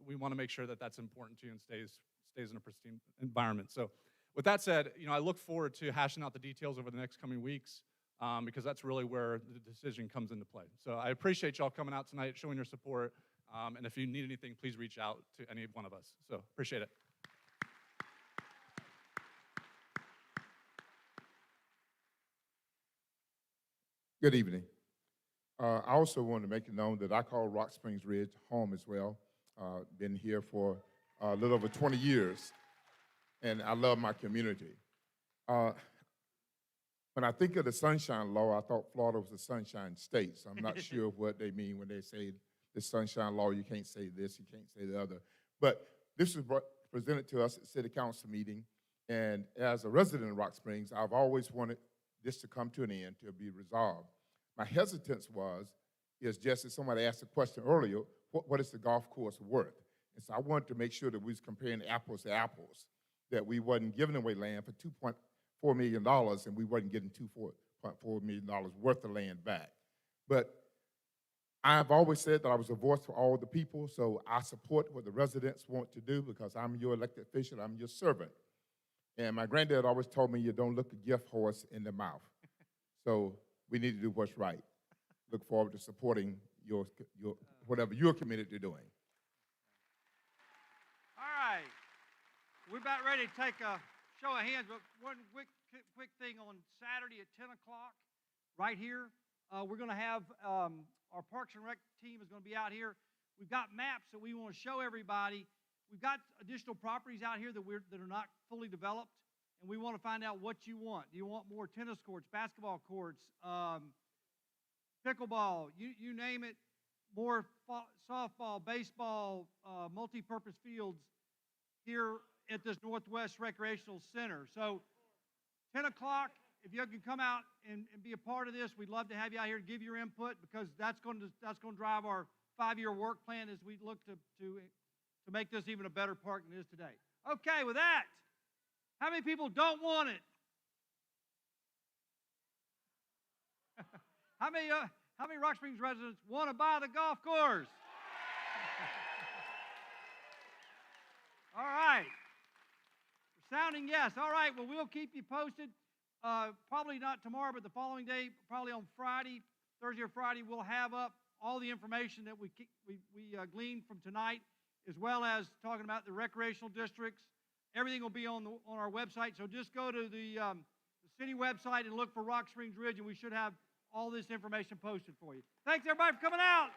we want to make sure that that's important to you and stays in a pristine environment. So with that said, I look forward to hashing out the details over the next coming weeks, because that's really where the decision comes into play. So I appreciate y'all coming out tonight, showing your support, and if you need anything, please reach out to any one of us. So appreciate it. Good evening. I also want to make it known that I call Rock Springs Ridge home as well. Been here for a little over 20 years, and I love my community. When I think of the Sunshine Law, I thought Florida was a sunshine state, so I'm not sure what they mean when they say the Sunshine Law, you can't say this, you can't say the other. But this was presented to us at City Council meeting, and as a resident of Rock Springs, I've always wanted this to come to an end, to be resolved. My hesitance is just as somebody asked a question earlier, what is the golf course worth? And so I wanted to make sure that we was comparing apples to apples, that we wasn't giving away land for $2.4 million and we wasn't getting $2.4 million worth of land back. But I've always said that I was a voice for all the people, so I support what the residents want to do because I'm your elected official, I'm your servant. And my granddad always told me, you don't look a gift horse in the mouth. So we need to do what's right. Look forward to supporting your whatever you're committed to doing. All right. We're about ready to take a show of hands, but one quick thing on Saturday at 10 o'clock right here. We're going to have our Parks and Rec team is going to be out here. We've got maps that we want to show everybody. We've got additional properties out here that are not fully developed, and we want to find out what you want. Do you want more tennis courts, basketball courts, pickleball, you name it, more softball, baseball, multi-purpose fields here at this Northwest Recreational Center. So 10 o'clock, if you can come out and be a part of this, we'd love to have you out here to give your input because that's going to drive our 5-year work plan as we look to make this even a better park than it is today. Okay, with that, how many people don't want it? How many Rock Springs residents want to buy the golf course? All right. Sounding yes. All right, well, we'll keep you posted. Probably not tomorrow, but the following day, probably on Friday, Thursday or Friday, we'll have up all the information that we gleaned from tonight, as well as talking about the recreational districts. Everything will be on our website, so just go to the city website and look for Rock Springs Ridge, and we should have all this information posted for you. Thanks, everybody, for coming out.